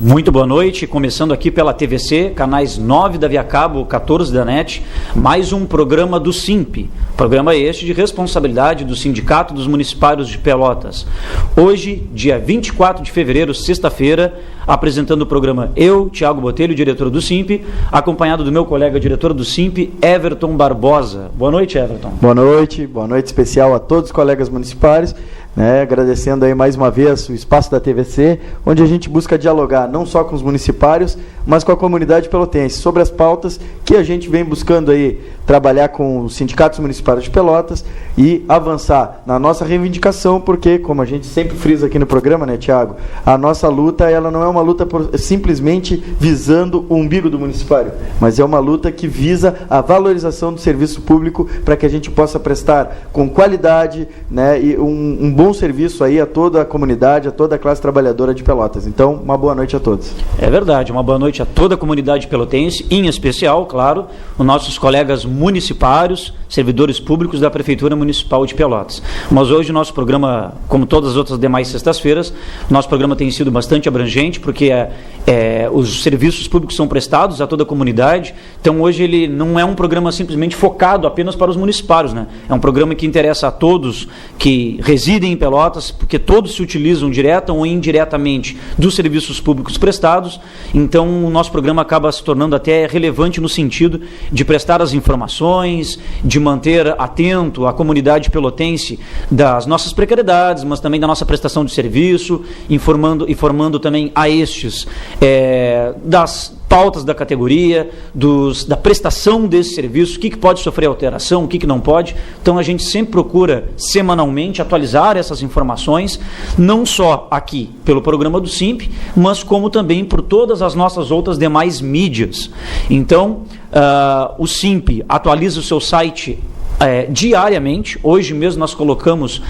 Muito boa noite, começando aqui pela TVC, canais 9 da Via Cabo, 14 da NET, mais um programa do SIMP, programa este de responsabilidade do Sindicato dos Municipários de Pelotas. Hoje, dia 24 de fevereiro, sexta-feira, apresentando o programa eu, Tiago Botelho, diretor do SIMP, acompanhado do meu colega diretor do SIMP, Everton Barbosa. Boa noite, Everton. Boa noite especial a todos os colegas municipários. Agradecendo aí mais uma vez o espaço da TVC, onde a gente busca dialogar não só com os municipários, mas com a comunidade pelotense, sobre as pautas que a gente vem buscando aí trabalhar com os sindicatos municipais de Pelotas e avançar na nossa reivindicação, porque, como a gente sempre frisa aqui no programa, né, Tiago, a nossa luta, ela não é uma luta simplesmente visando o umbigo do municipário, mas é uma luta que visa a valorização do serviço público para que a gente possa prestar com qualidade, né, e um bom serviço aí a toda a comunidade, a toda a classe trabalhadora de Pelotas. Então, uma boa noite a todos. É verdade, uma boa noite a toda a comunidade pelotense, em especial, claro, os nossos colegas municipários, servidores públicos da Prefeitura Municipal de Pelotas. Mas hoje o nosso programa, como todas as outras demais sextas-feiras, nosso programa tem sido bastante abrangente, porque os serviços públicos são prestados a toda a comunidade. Então hoje ele não é um programa simplesmente focado apenas para os municipários, né? É um programa que interessa a todos que residem em Pelotas, porque todos se utilizam direta ou indiretamente dos serviços públicos prestados. Então o nosso programa acaba se tornando até relevante no sentido de prestar as informações, de manter atento a comunidade pelotense das nossas precariedades, mas também da nossa prestação de serviço, informando também a estes das pautas da categoria, da prestação desse serviço, o que pode sofrer alteração, o que não pode. Então a gente sempre procura semanalmente atualizar essas informações, não só aqui pelo programa do SIMP, mas como também por todas as nossas outras demais mídias. Então o SIMP atualiza o seu site diariamente. Hoje mesmo nós colocamos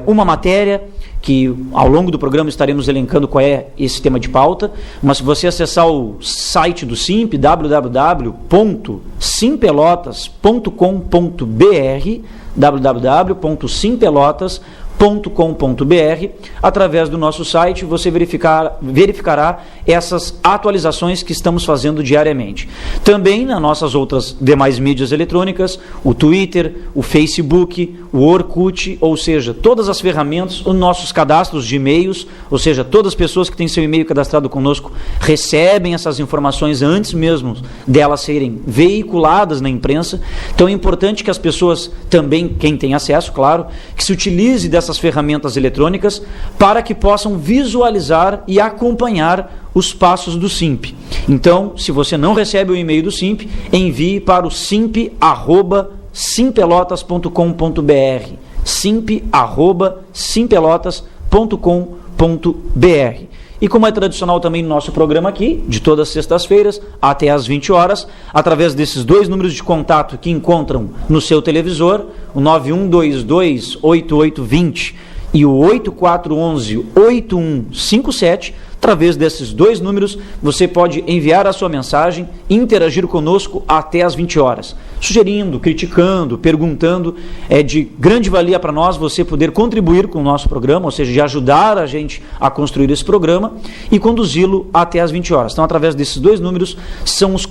uma matéria que ao longo do programa estaremos elencando qual é esse tema de pauta, mas se você acessar o site do SIMP, www.simpelotas.com.br, www.simpelotas.com.br, através do nosso site você verificará essas atualizações que estamos fazendo diariamente. Também nas nossas outras demais mídias eletrônicas, o Twitter, o Facebook, o Orkut, ou seja, todas as ferramentas, os nossos cadastros de e-mails, ou seja, todas as pessoas que têm seu e-mail cadastrado conosco recebem essas informações antes mesmo delas serem veiculadas na imprensa. Então é importante que as pessoas também, quem tem acesso, claro, que se utilize dessas ferramentas eletrônicas para que possam visualizar e acompanhar os passos do SIMP. Então, se você não recebe o e-mail do SIMP, envie para o simp@simpelotas.com.br, simp@simpelotas.com.br. E como é tradicional também no nosso programa aqui, de todas as sextas-feiras, até às 20 horas, através desses dois números de contato que encontram no seu televisor, o 91228820 e o 8411-8157, através desses dois números, você pode enviar a sua mensagem e interagir conosco até às 20 horas. Sugerindo, criticando, perguntando, é de grande valia para nós você poder contribuir com o nosso programa, ou seja, de ajudar a gente a construir esse programa e conduzi-lo até às 20 horas. Então, através desses dois números, são os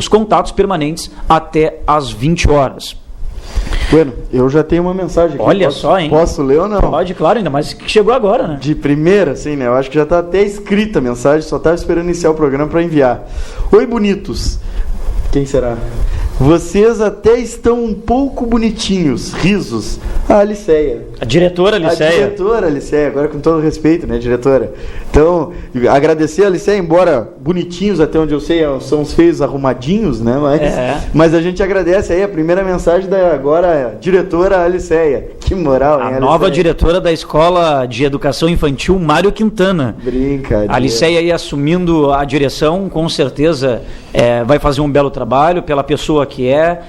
contatos permanentes até às 20 horas. Bueno, eu já tenho uma mensagem aqui. Olha só, hein? Posso ler ou não? Pode, claro, ainda mais que chegou agora, né? De primeira, sim, né? Eu acho que já está até escrita a mensagem, só estava esperando iniciar o programa para enviar. Oi, bonitos. Quem será? Vocês até estão um pouco bonitinhos. Risos. A Aliceia. A diretora Aliceia. A diretora Aliceia, agora com todo respeito, né, diretora? Então, agradecer a Aliceia, embora bonitinhos, até onde eu sei, são os feios arrumadinhos, né? Mas a gente agradece aí a primeira mensagem da agora diretora Aliceia. Que moral, hein, a nova diretora da Escola de Educação Infantil Mário Quintana. Brincadeira. A Aliceia aí assumindo a direção, com certeza vai fazer um belo trabalho pela pessoa pessoa que é,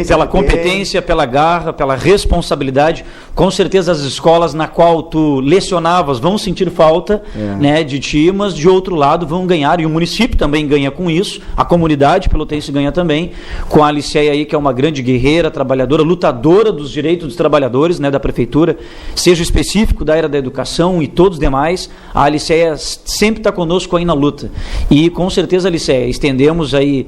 pela competência, pela garra, pela responsabilidade. Com certeza as escolas na qual tu lecionavas vão sentir falta, né, de ti, mas de outro lado vão ganhar, e o município também ganha com isso, a comunidade pelotense ganha também, com a Aliceia aí, que é uma grande guerreira, trabalhadora, lutadora dos direitos dos trabalhadores, né, da prefeitura, seja específico da área da educação e todos os demais. A Aliceia sempre está conosco aí na luta. E com certeza, Aliceia, estendemos aí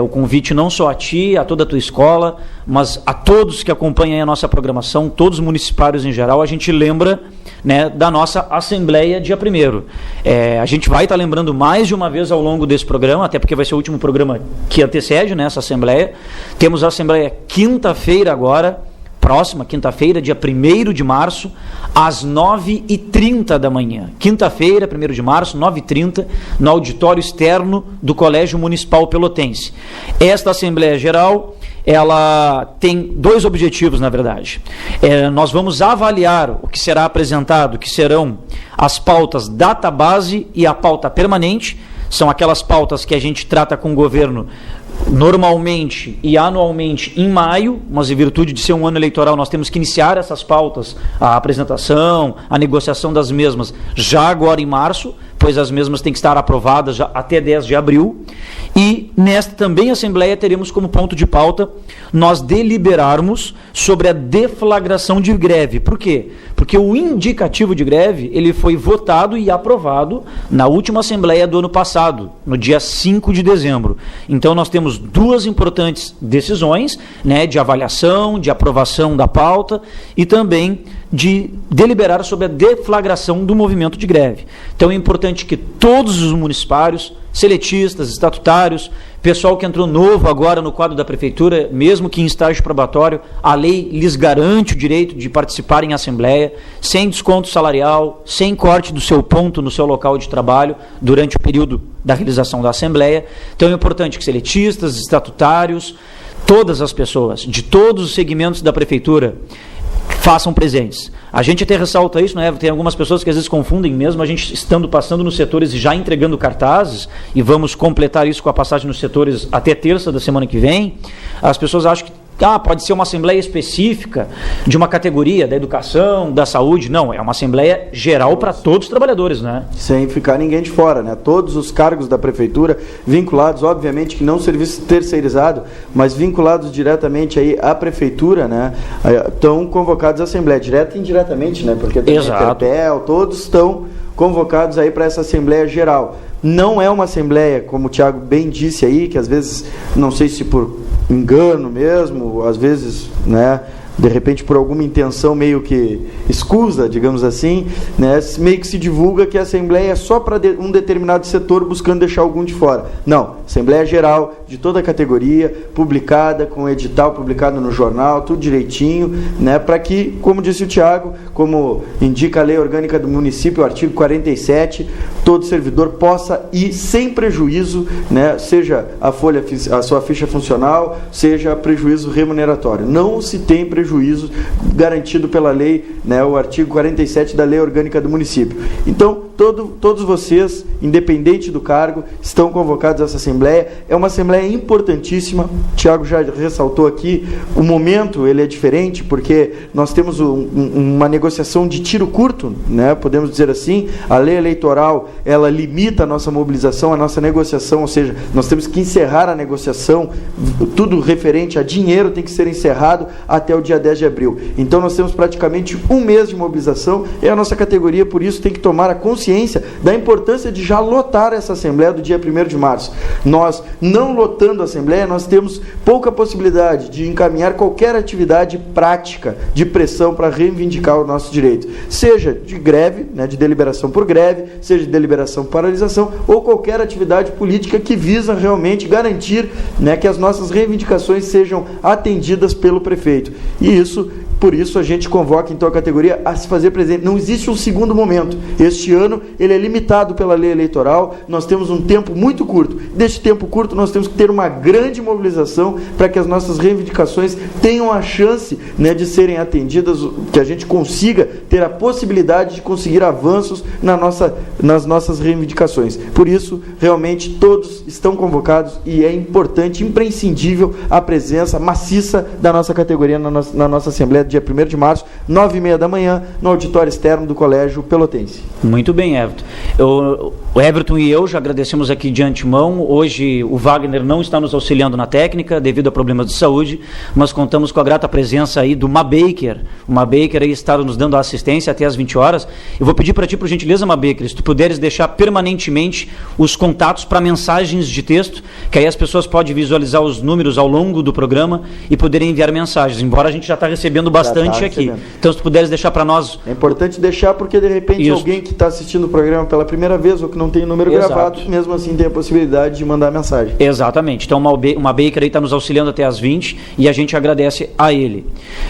o convite não só a ti, a toda a tua escola, mas a todos que acompanham aí a nossa programação, todos os municipários em geral. A gente lembra, né, da nossa Assembleia dia 1º. A gente vai estar lembrando mais de uma vez ao longo desse programa, até porque vai ser o último programa que antecede, né, essa Assembleia. Temos a Assembleia quinta-feira agora, próxima quinta-feira, dia 1º de março, às 9h30 da manhã. Quinta-feira, 1º de março, 9h30, no auditório externo do Colégio Municipal Pelotense. Esta Assembleia Geral, ela tem dois objetivos, na verdade. Nós vamos avaliar o que será apresentado, que serão as pautas data base e a pauta permanente. São aquelas pautas que a gente trata com o governo normalmente e anualmente em maio, mas em virtude de ser um ano eleitoral, nós temos que iniciar essas pautas, a apresentação, a negociação das mesmas, já agora em março, pois as mesmas têm que estar aprovadas já até 10 de abril. E nesta também Assembleia teremos como ponto de pauta nós deliberarmos sobre a deflagração de greve. Por quê? Porque o indicativo de greve, ele foi votado e aprovado na última Assembleia do ano passado, no dia 5 de dezembro. Então nós temos duas importantes decisões, né, de avaliação, de aprovação da pauta e também de deliberar sobre a deflagração do movimento de greve. Então é importante que todos os municipários, seletistas, estatutários, pessoal que entrou novo agora no quadro da prefeitura, mesmo que em estágio probatório, a lei lhes garante o direito de participar em assembleia, sem desconto salarial, sem corte do seu ponto no seu local de trabalho, durante o período da realização da assembleia. Então é importante que seletistas, estatutários, todas as pessoas, de todos os segmentos da prefeitura, façam presentes. A gente até ressalta isso, né? Tem algumas pessoas que às vezes confundem mesmo, a gente passando nos setores e já entregando cartazes, e vamos completar isso com a passagem nos setores até terça da semana que vem. As pessoas acham que pode ser uma assembleia específica de uma categoria da educação, da saúde. Não, é uma assembleia geral para todos os trabalhadores, né? Sem ficar ninguém de fora, né? Todos os cargos da prefeitura vinculados, obviamente que não serviço terceirizado, mas vinculados diretamente aí à prefeitura, né? Estão convocados à assembleia, direta e indiretamente, né? Porque tem Interpel, todos estão convocados aí para essa assembleia geral. Não é uma assembleia, como o Thiago bem disse aí, que às vezes, não sei se por engano mesmo, às vezes, né, de repente por alguma intenção meio que escusa, digamos assim, né, meio que se divulga que a Assembleia é só para um determinado setor buscando deixar algum de fora. Não, Assembleia Geral, de toda a categoria, publicada, com edital publicado no jornal, tudo direitinho, né, para que, como disse o Thiago, como indica a Lei Orgânica do Município, o artigo 47, todo servidor possa ir sem prejuízo, né, seja a sua ficha funcional, seja prejuízo remuneratório. Não se tem prejuízo garantido pela lei, né, o artigo 47 da Lei Orgânica do Município. Então, todos vocês, independente do cargo, estão convocados a essa Assembleia. É uma Assembleia importantíssima. O Thiago já ressaltou aqui, o momento ele é diferente, porque nós temos uma negociação de tiro curto, né, podemos dizer assim. A lei eleitoral, ela limita a nossa mobilização, a nossa negociação, ou seja, nós temos que encerrar a negociação, tudo referente a dinheiro tem que ser encerrado até o dia 10 de abril. Então nós temos praticamente um mês de mobilização, e a nossa categoria, por isso, tem que tomar a consciência da importância de já lotar essa Assembleia do dia 1º de março. Nós, não lotando a Assembleia, nós temos pouca possibilidade de encaminhar qualquer atividade prática de pressão para reivindicar o nosso direito. Seja de greve, né, de deliberação por greve, seja de deliberação por paralisação, ou qualquer atividade política que visa realmente garantir, né, que as nossas reivindicações sejam atendidas pelo prefeito. E isso, por isso, a gente convoca então a categoria a se fazer presente. Não existe um segundo momento. Este ano governo, ele é limitado pela lei eleitoral, nós temos um tempo muito curto. Deste tempo curto, nós temos que ter uma grande mobilização para que as nossas reivindicações tenham a chance, né, de serem atendidas, que a gente consiga ter a possibilidade de conseguir avanços nas nossas reivindicações. Por isso, realmente, todos estão convocados e é importante, imprescindível, a presença maciça da nossa categoria na nossa Assembleia, dia 1º de março, 9h30 da manhã, no auditório externo do Colégio Pelotense. Muito bem, Everton. O Everton e eu já agradecemos aqui de antemão. Hoje o Wagner não está nos auxiliando na técnica devido a problemas de saúde, mas contamos com a grata presença aí do Mabaker. O Mabaker aí está nos dando assistência até às 20 horas. Eu vou pedir para ti, por gentileza, Mabaker, se tu puderes deixar permanentemente os contatos para mensagens de texto, que aí as pessoas podem visualizar os números ao longo do programa e poderem enviar mensagens, embora a gente já está recebendo bastante aqui. Então, se tu puderes deixar para nós... É importante deixar porque, de repente, alguém que está assistindo o programa pela primeira vez ou que não tem o número gravado, mesmo assim tem a possibilidade de mandar mensagem. Exatamente. Então, o Mabaker aí está nos auxiliando até às 20 e a gente agradece a ele.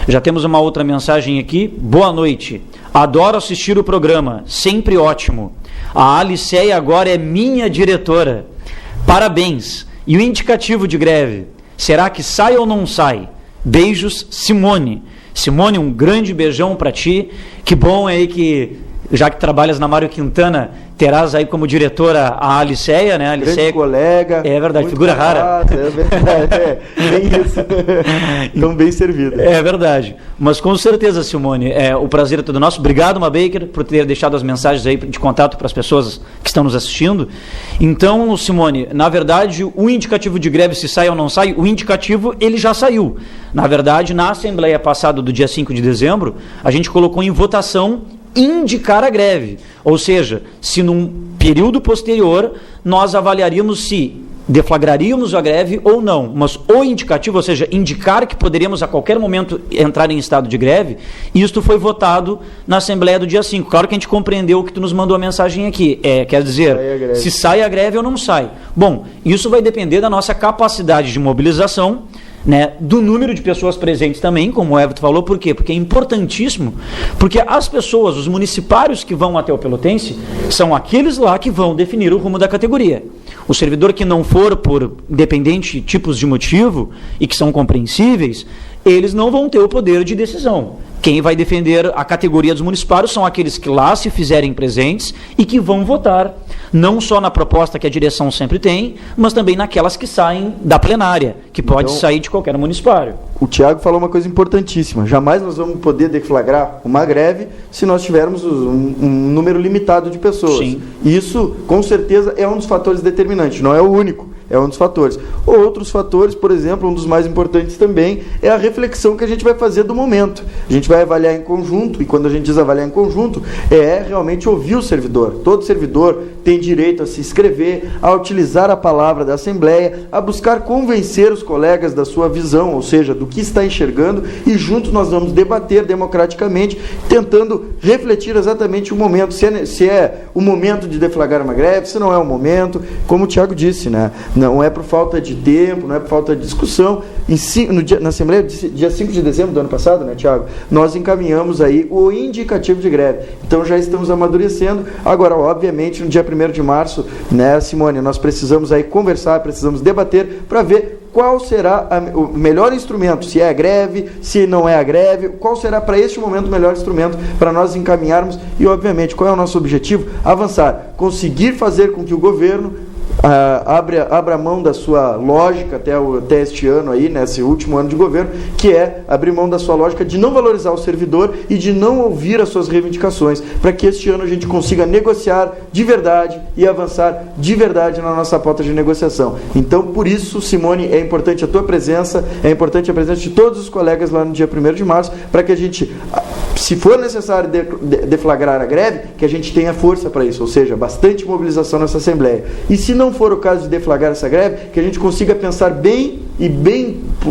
Já temos uma outra mensagem aqui. Boa noite. Adoro assistir o programa. Sempre ótimo. A Aliceia agora é minha diretora. Parabéns. E o indicativo de greve? Será que sai ou não sai? Beijos, Simone. Simone, um grande beijão para ti. Que bom aí que, já que trabalhas na Mário Quintana, terás aí como diretora a Aliceia, né? A Aliceia, grande colega. É verdade, figura rara. É verdade, bem isso. Então, bem servida. É verdade. Mas com certeza, Simone, o prazer é todo nosso. Obrigado, Mabaker, por ter deixado as mensagens aí de contato para as pessoas que estão nos assistindo. Então, Simone, na verdade, o indicativo de greve, se sai ou não sai, o indicativo, ele já saiu. Na verdade, na Assembleia passada do dia 5 de dezembro, a gente colocou em votação indicar a greve, ou seja, se num período posterior nós avaliaríamos se deflagraríamos a greve ou não, mas o indicativo, ou seja, indicar que poderíamos a qualquer momento entrar em estado de greve, isto foi votado na Assembleia do dia 5. Claro que a gente compreendeu que tu nos mandou a mensagem aqui, quer dizer, se sai a greve ou não sai. Bom, isso vai depender da nossa capacidade de mobilização, né, do número de pessoas presentes também, como o Everton falou. Por quê? Porque é importantíssimo, porque as pessoas, os municipários que vão até o Pelotense, são aqueles lá que vão definir o rumo da categoria. O servidor que não for por independente tipos de motivo, e que são compreensíveis, eles não vão ter o poder de decisão. Quem vai defender a categoria dos municipários são aqueles que lá se fizerem presentes e que vão votar, não só na proposta que a direção sempre tem, mas também naquelas que saem da plenária, que pode sair de qualquer municipário. O Tiago falou uma coisa importantíssima. Jamais nós vamos poder deflagrar uma greve se nós tivermos um número limitado de pessoas. Sim. Isso, com certeza, é um dos fatores determinantes, não é o único. É um dos fatores. Outros fatores, por exemplo, um dos mais importantes também, é a reflexão que a gente vai fazer do momento. A gente vai avaliar em conjunto, e quando a gente diz avaliar em conjunto, é realmente ouvir o servidor. Todo servidor tem direito a se inscrever, a utilizar a palavra da Assembleia, a buscar convencer os colegas da sua visão, ou seja, do que está enxergando, e juntos nós vamos debater democraticamente, tentando refletir exatamente o momento, se é o momento de deflagrar uma greve, se não é o momento, como o Tiago disse, né? Não é por falta de tempo, não é por falta de discussão. Na Assembleia, dia 5 de dezembro do ano passado, né, Tiago, nós encaminhamos aí o indicativo de greve. Então já estamos amadurecendo. Agora, obviamente, no dia 1º de março, né, Simone, nós precisamos aí conversar, precisamos debater para ver qual será o melhor instrumento, se é a greve, se não é a greve, qual será para este momento o melhor instrumento para nós encaminharmos e, obviamente, qual é o nosso objetivo? Avançar, conseguir fazer com que o governo abra mão da sua lógica até este ano aí, nesse último ano de governo, que é abrir mão da sua lógica de não valorizar o servidor e de não ouvir as suas reivindicações, para que este ano a gente consiga negociar de verdade e avançar de verdade na nossa pauta de negociação. Então, por isso, Simone, é importante a tua presença, é importante a presença de todos os colegas lá no dia 1º de março, para que a gente, se for necessário deflagrar a greve, que a gente tenha força para isso, ou seja, bastante mobilização nessa Assembleia. E se não for o caso de deflagrar essa greve, que a gente consiga pensar bem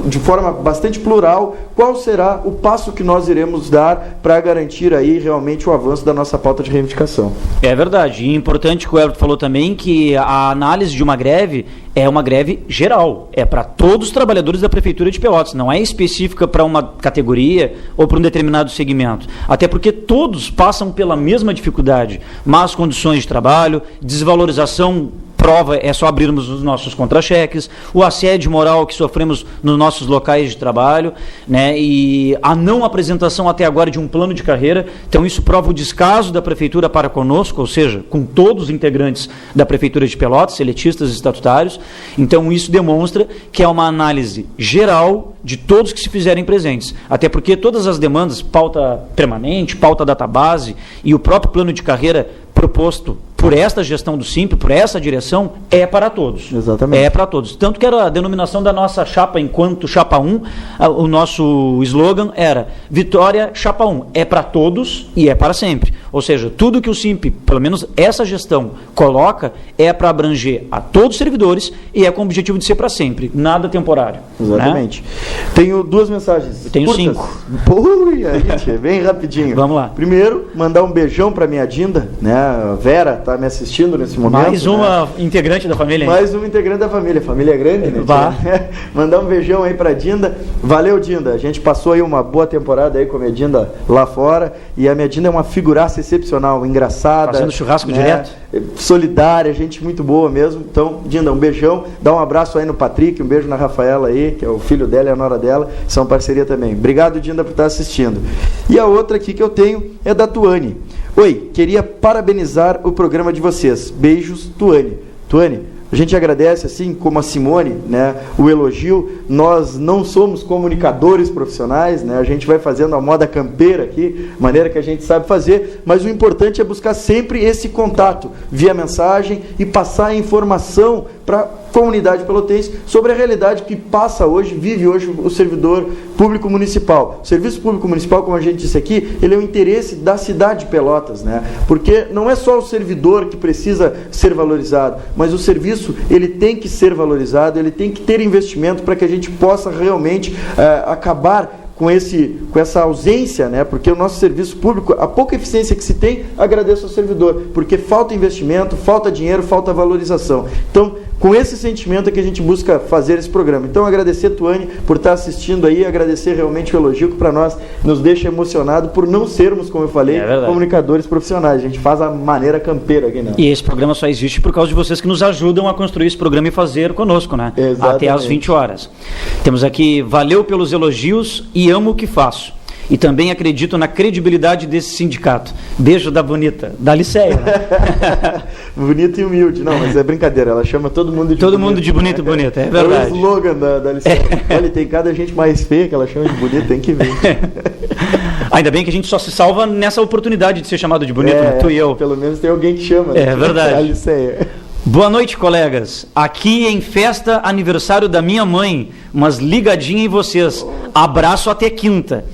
de forma bastante plural, qual será o passo que nós iremos dar para garantir aí realmente o avanço da nossa pauta de reivindicação. É verdade, e importante que o Everton falou também que a análise de uma greve é uma greve geral, é para todos os trabalhadores da Prefeitura de Pelotas, não é específica para uma categoria ou para um determinado segmento, até porque todos passam pela mesma dificuldade, más condições de trabalho, desvalorização. Prova é só abrirmos os nossos contra-cheques, o assédio moral que sofremos nos nossos locais de trabalho, né, e a não apresentação até agora de um plano de carreira. Então isso prova o descaso da Prefeitura para conosco, ou seja, com todos os integrantes da Prefeitura de Pelotas, seletistas e estatutários. Então isso demonstra que é uma análise geral de todos que se fizerem presentes, até porque todas as demandas, pauta permanente, pauta database e o próprio plano de carreira proposto por esta gestão do SIMP, por essa direção, é para todos. Exatamente. É para todos. Tanto que era a denominação da nossa chapa enquanto chapa 1, o nosso slogan era Vitória Chapa 1, é para todos e é para sempre. Ou seja, tudo que o SIMP, pelo menos essa gestão, coloca é para abranger a todos os servidores e é com o objetivo de ser para sempre, nada temporário. Exatamente. Né? Tenho 2 mensagens. Eu tenho curtas. 5. Ui, aí, bem rapidinho. Vamos lá. Primeiro, mandar um beijão para minha Dinda, né? A Vera está me assistindo nesse momento. Mais uma integrante da família. Mais um integrante da família. Família é grande, né? Mandar um beijão aí para Dinda. Valeu, Dinda. A gente passou aí uma boa temporada aí com a minha Dinda lá fora. E a minha Dinda é uma figuraça excepcional, engraçada. Fazendo churrasco, né? Direto. Solidária, gente muito boa mesmo. Então, Dinda, um beijão. Dá um abraço aí no Patrick, um beijo na Rafaela aí, que é o filho dela e a nora dela. São parceria também. Obrigado, Dinda, por estar assistindo. E a outra aqui que eu tenho é da Tuane. Oi, queria parabenizar o programa de vocês. Beijos, Tuane. Tuane, a gente agradece, assim como a Simone, né, o elogio. Nós não somos comunicadores profissionais, né, a gente vai fazendo a moda campeira aqui, maneira que a gente sabe fazer, mas o importante é buscar sempre esse contato via mensagem e passar a informação para a comunidade pelotense sobre a realidade que passa hoje, vive hoje o servidor público municipal. O serviço público municipal, como a gente disse aqui, ele é o interesse da cidade de Pelotas, né? Porque não é só o servidor que precisa ser valorizado, mas o serviço ele tem que ser valorizado, ele tem que ter investimento para que a gente possa realmente acabar com essa ausência, né? Porque o nosso serviço público, a pouca eficiência que se tem, agradeço ao servidor, porque falta investimento, falta dinheiro, falta valorização. Então, com esse sentimento é que a gente busca fazer esse programa. Então, agradecer a Tuane por estar assistindo aí, agradecer realmente o elogio que para nós nos deixa emocionado por não sermos, como eu falei, comunicadores profissionais. A gente faz a maneira campeira aqui, né? E esse programa só existe por causa de vocês que nos ajudam a construir esse programa e fazer conosco, né? Exatamente. Até às 20 horas. Temos aqui, valeu pelos elogios e amo o que faço. E também acredito na credibilidade desse sindicato. Beijo da bonita, da Liceia. Né? Bonita e humilde. Não, mas é brincadeira, ela chama todo mundo de bonito. Todo mundo de bonito e bonita, é verdade. É o slogan da Liceia. Olha, tem cada gente mais feia que ela chama de bonita, tem que ver. Ainda bem que a gente só se salva nessa oportunidade de ser chamado de bonito, né? Tu e eu. Pelo menos tem alguém que chama. É verdade. A Liceia. Boa noite, colegas. Aqui em festa, aniversário da minha mãe, mas ligadinha em vocês. Abraço até quinta.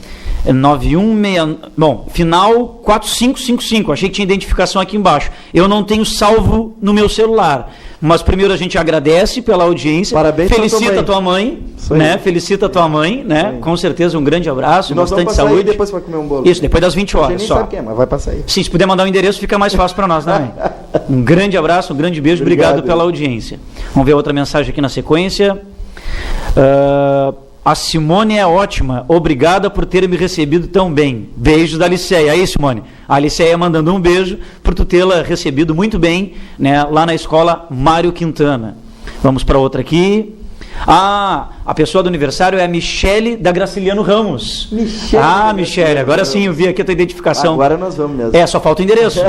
916... Bom, final 4555. Achei que tinha identificação aqui embaixo. Eu não tenho salvo no meu celular. Mas primeiro a gente agradece pela audiência. Parabéns. Felicita a tua mãe, né? Felicita a tua mãe, né? Com certeza um grande abraço, bastante saúde. E depois vai comer um bolo. Isso, depois das 20 horas. A gente nem sabe quem é, mas vai passar aí. Sim, se puder mandar um endereço fica mais fácil para nós, né? Um grande abraço, um grande beijo, obrigado pela audiência. Vamos ver outra mensagem aqui na sequência. A Simone é ótima, obrigada por ter me recebido tão bem. Beijos da Liceia. Aí, Simone, a Liceia mandando um beijo por tu tê-la recebido muito bem, né, lá na escola Mário Quintana. Vamos para outra aqui. A pessoa do aniversário é a Michele da Graciliano Ramos. Michele, agora sim eu vi aqui a tua identificação. Agora nós vamos mesmo. Só falta o endereço.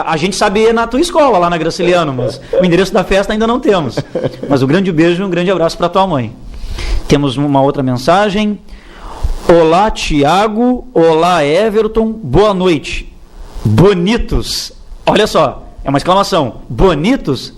A gente sabia na tua escola, lá na Graciliano, mas o endereço da festa ainda não temos. Mas um grande beijo e um grande abraço para tua mãe. Temos uma outra mensagem. Olá, Tiago. Olá, Everton. Boa noite. Bonitos. Olha só, é uma exclamação. Bonitos?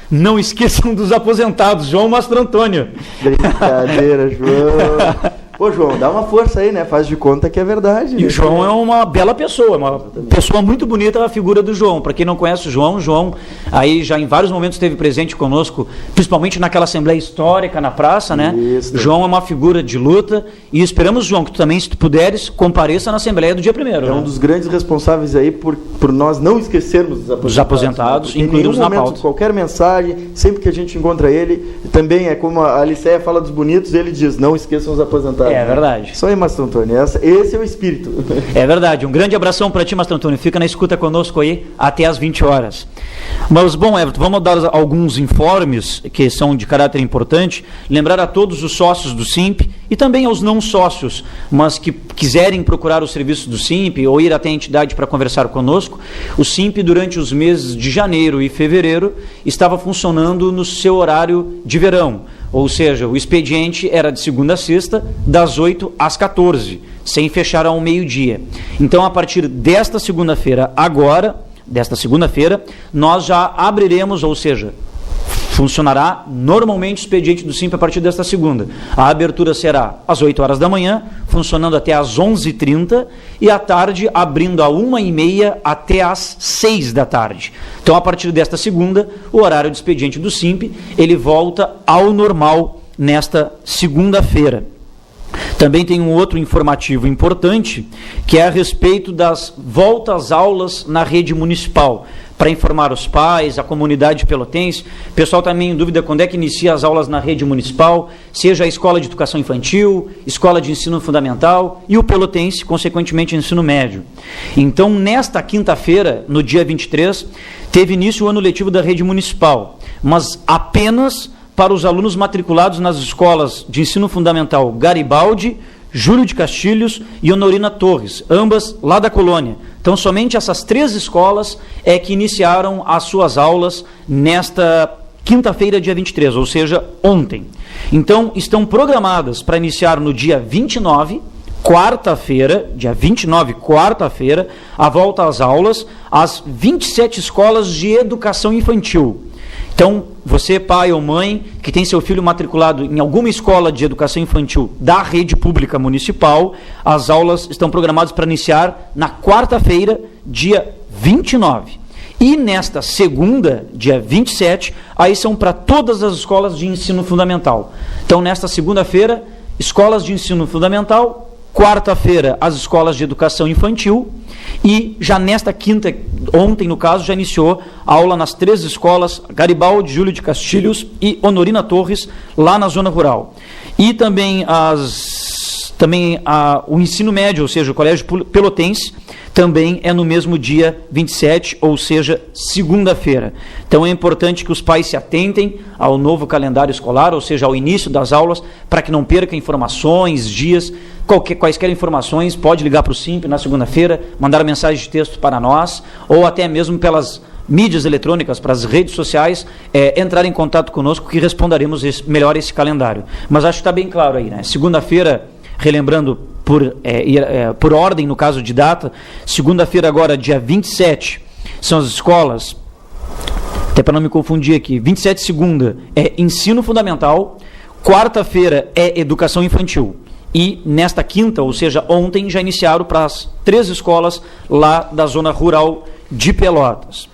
Não esqueçam dos aposentados. João Mastro Antônio. Brincadeira, João. Pô, João, dá uma força aí, né? Faz de conta que é verdade. E o João é uma bela pessoa, uma pessoa muito bonita, a figura do João. Para quem não conhece o João aí já em vários momentos esteve presente conosco, principalmente naquela assembleia histórica na praça, né? Isso. João é uma figura de luta e esperamos, João, que tu também, se tu puderes, compareça na assembleia do dia 1º. É um dos grandes responsáveis aí por nós não esquecermos os aposentados, incluídos na pauta. Qualquer mensagem, sempre que a gente encontra ele, também é como a Aliceia fala dos bonitos, ele diz, não esqueçam os aposentados. É verdade. Isso aí, Mastro Antônio, esse é o espírito. É verdade, um grande abração para ti, Mastro Antônio, fica na escuta conosco aí até às 20 horas. Mas, bom, Everton, vamos dar alguns informes que são de caráter importante, lembrar a todos os sócios do SIMP e também aos não sócios, mas que quiserem procurar os serviços do SIMP ou ir até a entidade para conversar conosco, o SIMP durante os meses de janeiro e fevereiro estava funcionando no seu horário de verão, ou seja, o expediente era de segunda a sexta, das 8 às 14, sem fechar ao meio-dia. Então, a partir desta segunda-feira, nós já abriremos, ou seja, funcionará normalmente o expediente do SIMP a partir desta segunda. A abertura será às 8 horas da manhã, funcionando até às 11h30, e à tarde abrindo a 1h30 até às 6 da tarde. Então, a partir desta segunda, o horário de expediente do SIMP, ele volta ao normal nesta segunda-feira. Também tem um outro informativo importante, que é a respeito das voltas às aulas na rede municipal, para informar os pais, a comunidade pelotense. O pessoal também em dúvida quando é que inicia as aulas na rede municipal, seja a escola de educação infantil, escola de ensino fundamental e o pelotense, consequentemente, ensino médio. Então, nesta quinta-feira, no dia 23, teve início o ano letivo da rede municipal, mas apenas para os alunos matriculados nas escolas de ensino fundamental Garibaldi, Júlio de Castilhos e Honorina Torres, ambas lá da colônia. Então, somente essas 3 escolas é que iniciaram as suas aulas nesta quinta-feira, dia 23, ou seja, ontem. Então, estão programadas para iniciar no dia 29, quarta-feira, dia 29, quarta-feira, a volta às aulas, as 27 escolas de educação infantil. Então, você, pai ou mãe, que tem seu filho matriculado em alguma escola de educação infantil da rede pública municipal, as aulas estão programadas para iniciar na quarta-feira, dia 29. E nesta segunda, dia 27, aí são para todas as escolas de ensino fundamental. Então, nesta segunda-feira, escolas de ensino fundamental, quarta-feira, as escolas de educação infantil, e já nesta quinta, ontem no caso, já iniciou a aula nas 3 escolas, Garibaldi, Júlio de Castilhos e Honorina Torres, lá na zona rural. E também, o ensino médio, ou seja, o Colégio Pelotense, também é no mesmo dia 27, ou seja, segunda-feira. Então é importante que os pais se atentem ao novo calendário escolar, ou seja, ao início das aulas, para que não perca informações, dias, quaisquer informações, pode ligar para o SIMP na segunda-feira, mandar mensagem de texto para nós, ou até mesmo pelas mídias eletrônicas, para as redes sociais, entrar em contato conosco que responderemos melhor esse calendário. Mas acho que está bem claro aí, né? Segunda-feira, relembrando por ordem, no caso de data, segunda-feira agora, dia 27, são as escolas, até para não me confundir aqui, 27 segunda é ensino fundamental, quarta-feira é educação infantil. E nesta quinta, ou seja, ontem, já iniciaram para as 3 escolas lá da zona rural de Pelotas.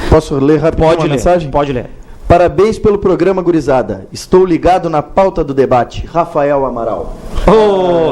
Posso ler rapidinho a mensagem? Pode ler. Parabéns pelo programa, gurizada. Estou ligado na pauta do debate. Rafael Amaral.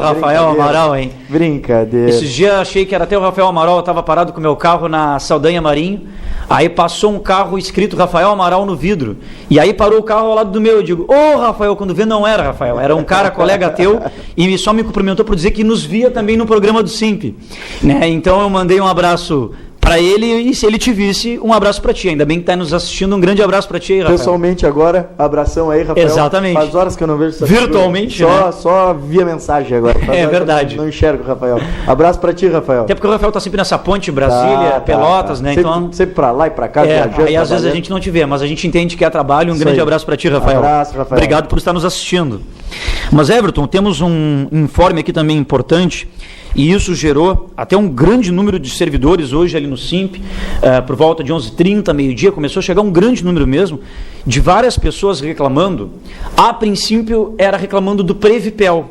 Rafael Amaral, hein? Brincadeira. Esses dias achei que era até o Rafael Amaral, eu estava parado com o meu carro na Saldanha Marinho, aí passou um carro escrito Rafael Amaral no vidro, e aí parou o carro ao lado do meu, eu digo, Rafael, quando vê não era Rafael, era um cara, colega teu, e só me cumprimentou por dizer que nos via também no programa do SIMP, né? Então eu mandei um abraço para ele, e se ele te visse, um abraço para ti. Ainda bem que está nos assistindo, um grande abraço para ti aí, Rafael. Pessoalmente agora, abração aí, Rafael. Exatamente. Faz horas que eu não vejo essa virtualmente, figura. né? Só via mensagem agora. É verdade. Não enxergo, Rafael. Abraço para ti, Rafael. Até porque o Rafael está sempre nessa ponte Brasília, Pelotas, né? Sempre para lá e para cá, viajando. Aí às vezes a gente não te vê, mas a gente entende que é trabalho. Um grande abraço para ti, Rafael. Abraço, Rafael. Obrigado por estar nos assistindo. Mas, Everton, temos um informe aqui também importante, e isso gerou até um grande número de servidores hoje ali no SIMP, por volta de 11h30, meio-dia, começou a chegar um grande número mesmo, de várias pessoas reclamando. A princípio era reclamando do Previpel,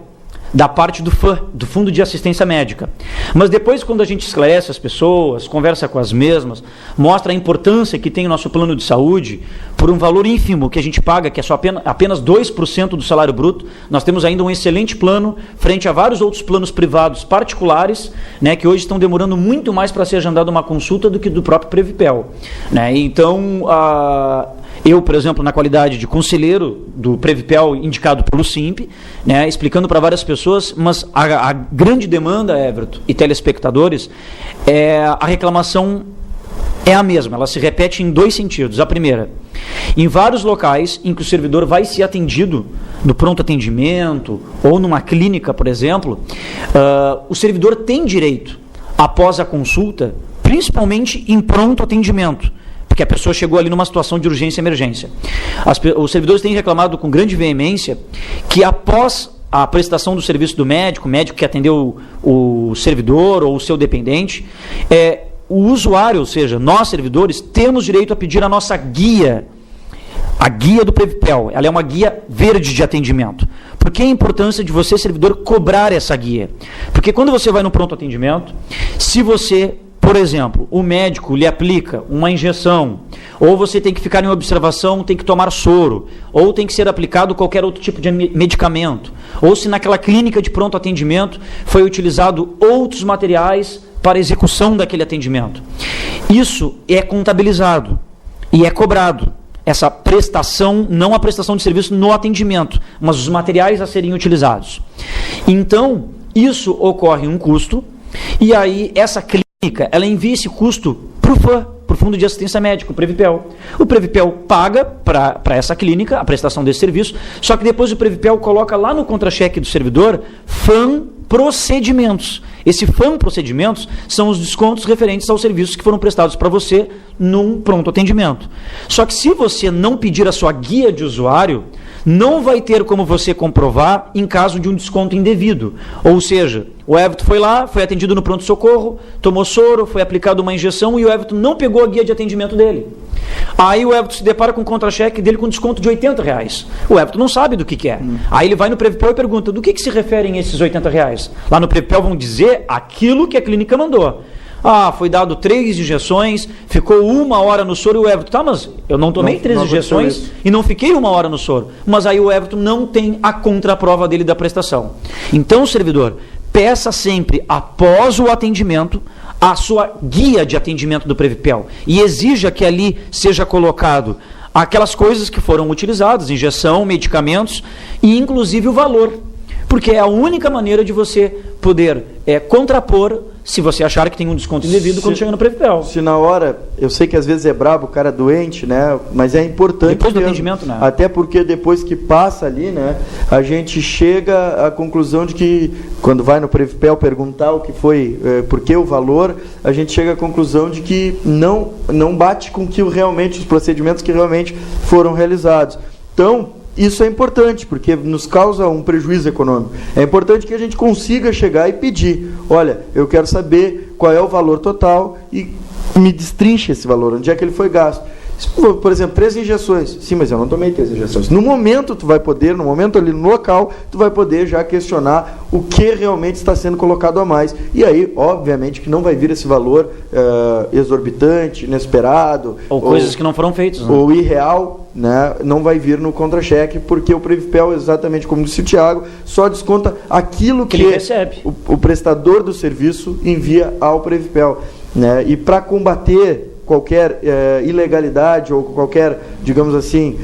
da parte do FAM, do Fundo de Assistência Médica. Mas depois, quando a gente esclarece as pessoas, conversa com as mesmas, mostra a importância que tem o nosso plano de saúde, por um valor ínfimo que a gente paga, que é só apenas 2% do salário bruto, nós temos ainda um excelente plano, frente a vários outros planos privados particulares, né, que hoje estão demorando muito mais para ser agendada uma consulta do que do próprio Previpel. Né? Então, eu, por exemplo, na qualidade de conselheiro do Previpel indicado pelo SIMP, né, explicando para várias pessoas, mas a grande demanda, Everton e telespectadores, a reclamação é a mesma, ela se repete em 2 sentidos. A primeira, em vários locais em que o servidor vai ser atendido no pronto atendimento ou numa clínica, por exemplo, o servidor tem direito, após a consulta, principalmente em pronto atendimento, porque a pessoa chegou ali numa situação de urgência e emergência. Os servidores têm reclamado com grande veemência que após a prestação do serviço do médico, o médico que atendeu o servidor ou o seu dependente, o usuário, ou seja, nós servidores, temos direito a pedir a nossa guia, a guia do Previpel. Ela é uma guia verde de atendimento. Por que a importância de você, servidor, cobrar essa guia? Porque quando você vai no pronto atendimento, se você, por exemplo, o médico lhe aplica uma injeção, ou você tem que ficar em observação, tem que tomar soro, ou tem que ser aplicado qualquer outro tipo de medicamento, ou se naquela clínica de pronto atendimento foi utilizado outros materiais para execução daquele atendimento. Isso é contabilizado e é cobrado. Essa prestação, não a prestação de serviço no atendimento, mas os materiais a serem utilizados. Então, isso ocorre um custo, e aí essa clínica, ela envia esse custo para o FAM, para o Fundo de Assistência Médica, o Previpel. O Previpel paga para essa clínica a prestação desse serviço, só que depois o Previpel coloca lá no contra-cheque do servidor FAM procedimentos. Esse FAM procedimentos são os descontos referentes aos serviços que foram prestados para você num pronto atendimento. Só que se você não pedir a sua guia de usuário, não vai ter como você comprovar em caso de um desconto indevido. Ou seja, o Everton foi lá, foi atendido no pronto-socorro, tomou soro, foi aplicado uma injeção e o Everton não pegou a guia de atendimento dele. Aí o Everton se depara com o contra-cheque dele com desconto de R$80. O Everton não sabe do que é. Aí ele vai no Previpel e pergunta, do que se referem esses R$80? Lá no Previpel vão dizer aquilo que a clínica mandou. Foi dado 3 injeções, ficou 1 hora no soro e o Everton, tá, mas eu não tomei 3 injeções e não fiquei 1 hora no soro. Mas aí o Everton não tem a contraprova dele da prestação. Então, servidor, peça sempre, após o atendimento, a sua guia de atendimento do Previpel e exija que ali seja colocado aquelas coisas que foram utilizadas, injeção, medicamentos e inclusive o valor. Porque é a única maneira de você poder contrapor, se você achar que tem um desconto indevido quando chega no Previpel. Se na hora, eu sei que às vezes é brabo, o cara é doente, né? Mas é importante. Depois do atendimento, né? Até porque depois que passa ali, né? A gente chega à conclusão de que, quando vai no Previpel perguntar o que foi, por que o valor, a gente chega à conclusão de que não bate com que realmente os procedimentos que realmente foram realizados. Então, isso é importante, porque nos causa um prejuízo econômico. É importante que a gente consiga chegar e pedir, olha, eu quero saber qual é o valor total e me destrinche esse valor, onde é que ele foi gasto. Por exemplo, 3 injeções. Sim, mas eu não tomei 3 injeções. No momento tu vai poder, no momento ali no local, tu vai poder já questionar o que realmente está sendo colocado a mais. E aí, obviamente, que não vai vir esse valor exorbitante, inesperado. Ou coisas que não foram feitas. Né? Ou irreal, né? Não vai vir no contra-cheque, porque o Previpel, exatamente como disse o Thiago, só desconta aquilo que ele recebe. O prestador do serviço envia ao Previpel. Né? E para combater qualquer ilegalidade ou qualquer, digamos assim,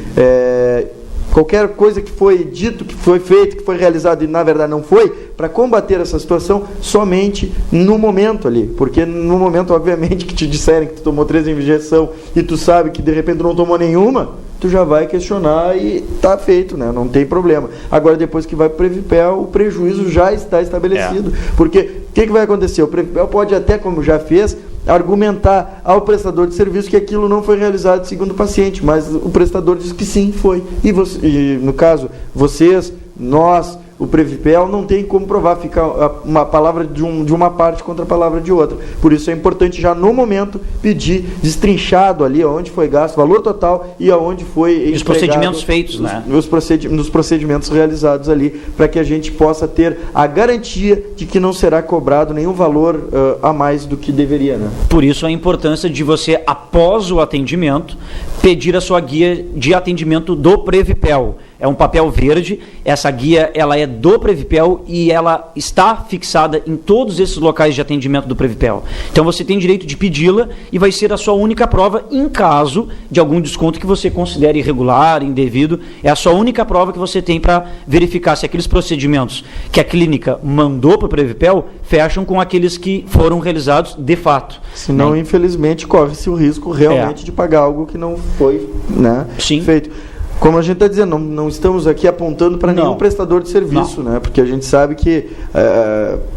qualquer coisa que foi dito, que foi feito, que foi realizado e na verdade não foi, para combater essa situação somente no momento ali, porque no momento, obviamente, que te disserem que tu tomou 3 injeções e tu sabe que de repente não tomou nenhuma, tu já vai questionar e está feito, né? Não tem problema. Agora, depois que vai para o Previpel, o prejuízo já está estabelecido, porque o que vai acontecer? O Previpel pode até, como já fez, argumentar ao prestador de serviço que aquilo não foi realizado segundo o paciente, mas o prestador diz que sim, foi. E no caso, vocês, nós, o Previpel, não tem como provar, fica uma palavra de uma parte contra a palavra de outra. Por isso é importante já no momento pedir destrinchado ali onde foi gasto, valor total e aonde foi os procedimentos feitos, né? Nos procedimentos realizados ali, para que a gente possa ter a garantia de que não será cobrado nenhum valor a mais do que deveria, né? Por isso a importância de você, após o atendimento, pedir a sua guia de atendimento do Previpel. É um papel verde, essa guia ela é do Previpel e ela está fixada em todos esses locais de atendimento do Previpel. Então você tem direito de pedi-la e vai ser a sua única prova em caso de algum desconto que você considere irregular, indevido. É a sua única prova que você tem para verificar se aqueles procedimentos que a clínica mandou para o Previpel fecham com aqueles que foram realizados de fato. Senão, infelizmente, corre-se o risco realmente de pagar algo que não foi, né, feito. Como a gente está dizendo, não estamos aqui apontando para nenhum prestador de serviço, né? Porque a gente sabe que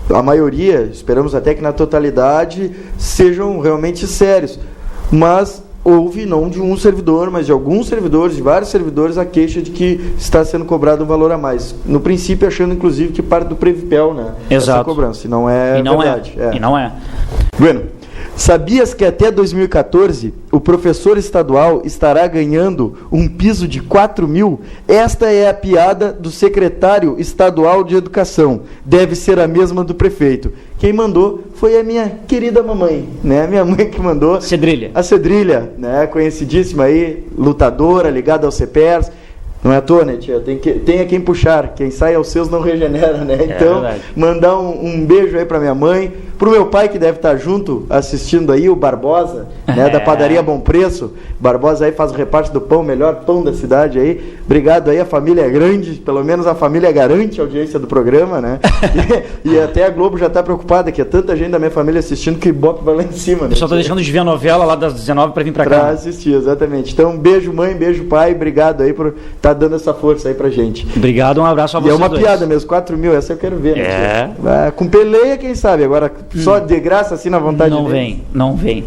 a maioria, esperamos até que na totalidade, sejam realmente sérios. Mas houve, não de um servidor, mas de alguns servidores, de vários servidores, a queixa de que está sendo cobrado um valor a mais. No princípio, achando, inclusive, que parte do Previpel, né? Exato. Essa cobrança. E não é verdade. E não é. Bueno. Sabias que até 2014 o professor estadual estará ganhando um piso de 4 mil? Esta é a piada do secretário estadual de educação. Deve ser a mesma do prefeito. Quem mandou foi a minha querida mamãe, né? Minha mãe que mandou. Cedrilha. A Cedrilha, né? Conhecidíssima aí, lutadora, ligada ao CEPERS. Não é à toa, né, tia? Tem a quem puxar. Quem sai aos seus não regenera, né? Então, mandar um beijo aí para minha mãe, para o meu pai que deve estar junto, assistindo aí, o Barbosa, né, da padaria Bom Preço. Barbosa aí faz o reparto do pão, o melhor pão da cidade aí. Obrigado aí, a família é grande, pelo menos a família garante a audiência do programa, né? E até a Globo já está preocupada, que é tanta gente da minha família assistindo que o Ibope vai lá em cima. Eu só estou deixando de ver a novela lá das 19 para vir para cá. Para assistir, exatamente. Então, beijo mãe, beijo pai, obrigado aí por estar dando essa força aí pra gente. Obrigado, um abraço a vocês. E é uma piada mesmo, 4 mil, essa eu quero ver. Né? Com peleia, quem sabe, agora só de graça, assim, na vontade deles. Não vem.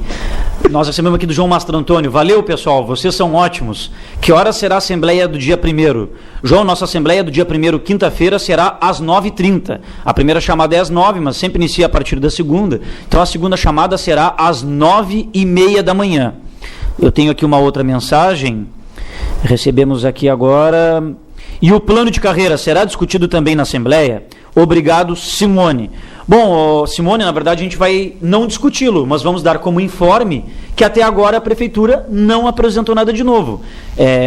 Nós recebemos aqui do João Mastro Antônio. Valeu, pessoal, vocês são ótimos. Que hora será a assembleia do dia 1º? João, nossa assembleia do dia 1º, quinta-feira, será às 9h30. A primeira chamada é às 9h, mas sempre inicia a partir da segunda. Então a segunda chamada será às 9h30 da manhã. Eu tenho aqui uma outra mensagem. Recebemos aqui agora. E o plano de carreira será discutido também na Assembleia? Obrigado, Simone. Bom, Simone, na verdade a gente vai não discuti-lo, mas vamos dar como informe que até agora a Prefeitura não apresentou nada de novo.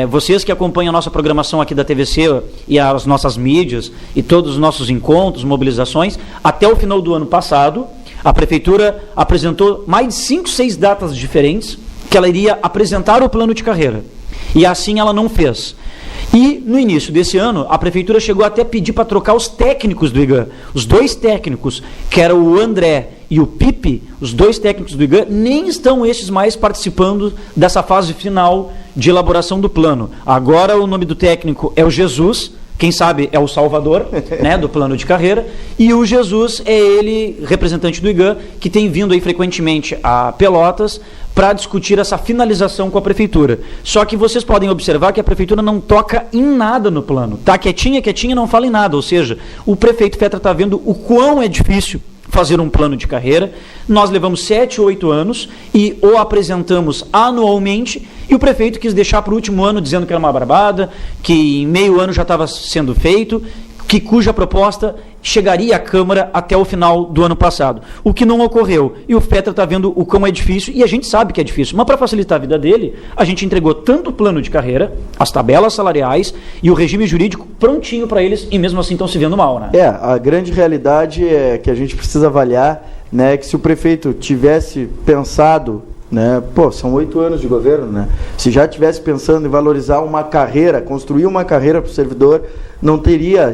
Vocês que acompanham a nossa programação aqui da TVC e as nossas mídias e todos os nossos encontros, mobilizações, até o final do ano passado, a Prefeitura apresentou mais de 5, 6 datas diferentes que ela iria apresentar o plano de carreira. E assim ela não fez. E no início desse ano, a Prefeitura chegou até a pedir para trocar os técnicos do IGAN. Os 2 técnicos, que eram o André e o Pipe, os 2 técnicos do IGAN, nem estão estes mais participando dessa fase final de elaboração do plano. Agora o nome do técnico é o Jesus, quem sabe é o Salvador, né, do plano de carreira, e o Jesus é ele, representante do IGAN, que tem vindo aí frequentemente a Pelotas para discutir essa finalização com a Prefeitura. Só que vocês podem observar que a Prefeitura não toca em nada no plano. Está quietinha, não fala em nada. Ou seja, o prefeito Fetra está vendo o quão é difícil fazer um plano de carreira. Nós levamos 7 ou 8 anos e o apresentamos anualmente e o prefeito quis deixar para o último ano dizendo que era uma barbada, que em meio ano já estava sendo feito, cuja proposta chegaria à Câmara até o final do ano passado. O que não ocorreu. E o Fetra está vendo o como é difícil, e a gente sabe que é difícil. Mas para facilitar a vida dele, a gente entregou tanto o plano de carreira, as tabelas salariais e o regime jurídico prontinho para eles, e mesmo assim estão se vendo mal, né? A grande realidade é que a gente precisa avaliar, né, que se o prefeito tivesse pensado, né, são 8 anos de governo, né? Se já tivesse pensando em valorizar uma carreira, construir uma carreira para o servidor, não teria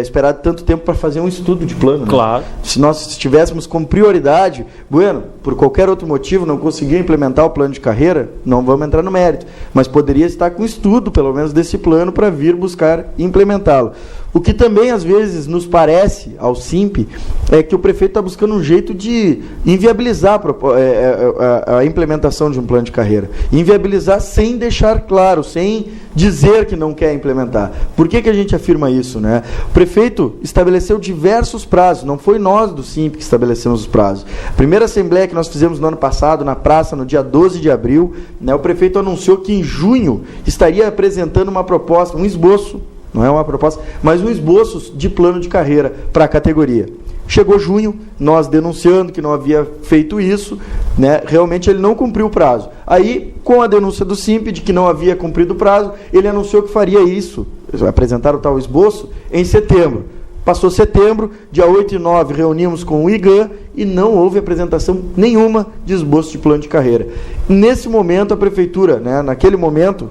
esperado tanto tempo para fazer um estudo de plano. Claro. Né? Se nós estivéssemos como prioridade, por qualquer outro motivo não conseguir implementar o plano de carreira, não vamos entrar no mérito, mas poderia estar com estudo, pelo menos, desse plano para vir buscar implementá-lo. O que também, às vezes, nos parece, ao SIMP, é que o prefeito está buscando um jeito de inviabilizar a implementação de um plano de carreira. Inviabilizar sem deixar claro, sem dizer que não quer implementar. Por que a gente afirma isso, né? O prefeito estabeleceu diversos prazos, não foi nós do SIMP que estabelecemos os prazos. A primeira assembleia que nós fizemos no ano passado, na praça, no dia 12 de abril, né, o prefeito anunciou que em junho estaria apresentando uma proposta, um esboço, não é uma proposta, mas um esboço de plano de carreira para a categoria. Chegou junho, nós denunciando que não havia feito isso, né, realmente ele não cumpriu o prazo. Aí, com a denúncia do SIMP de que não havia cumprido o prazo, ele anunciou que faria isso, apresentar o tal esboço, em setembro. Passou setembro, dia 8 e 9 reunimos com o IGAN e não houve apresentação nenhuma de esboço de plano de carreira. Nesse momento, a Prefeitura, né, naquele momento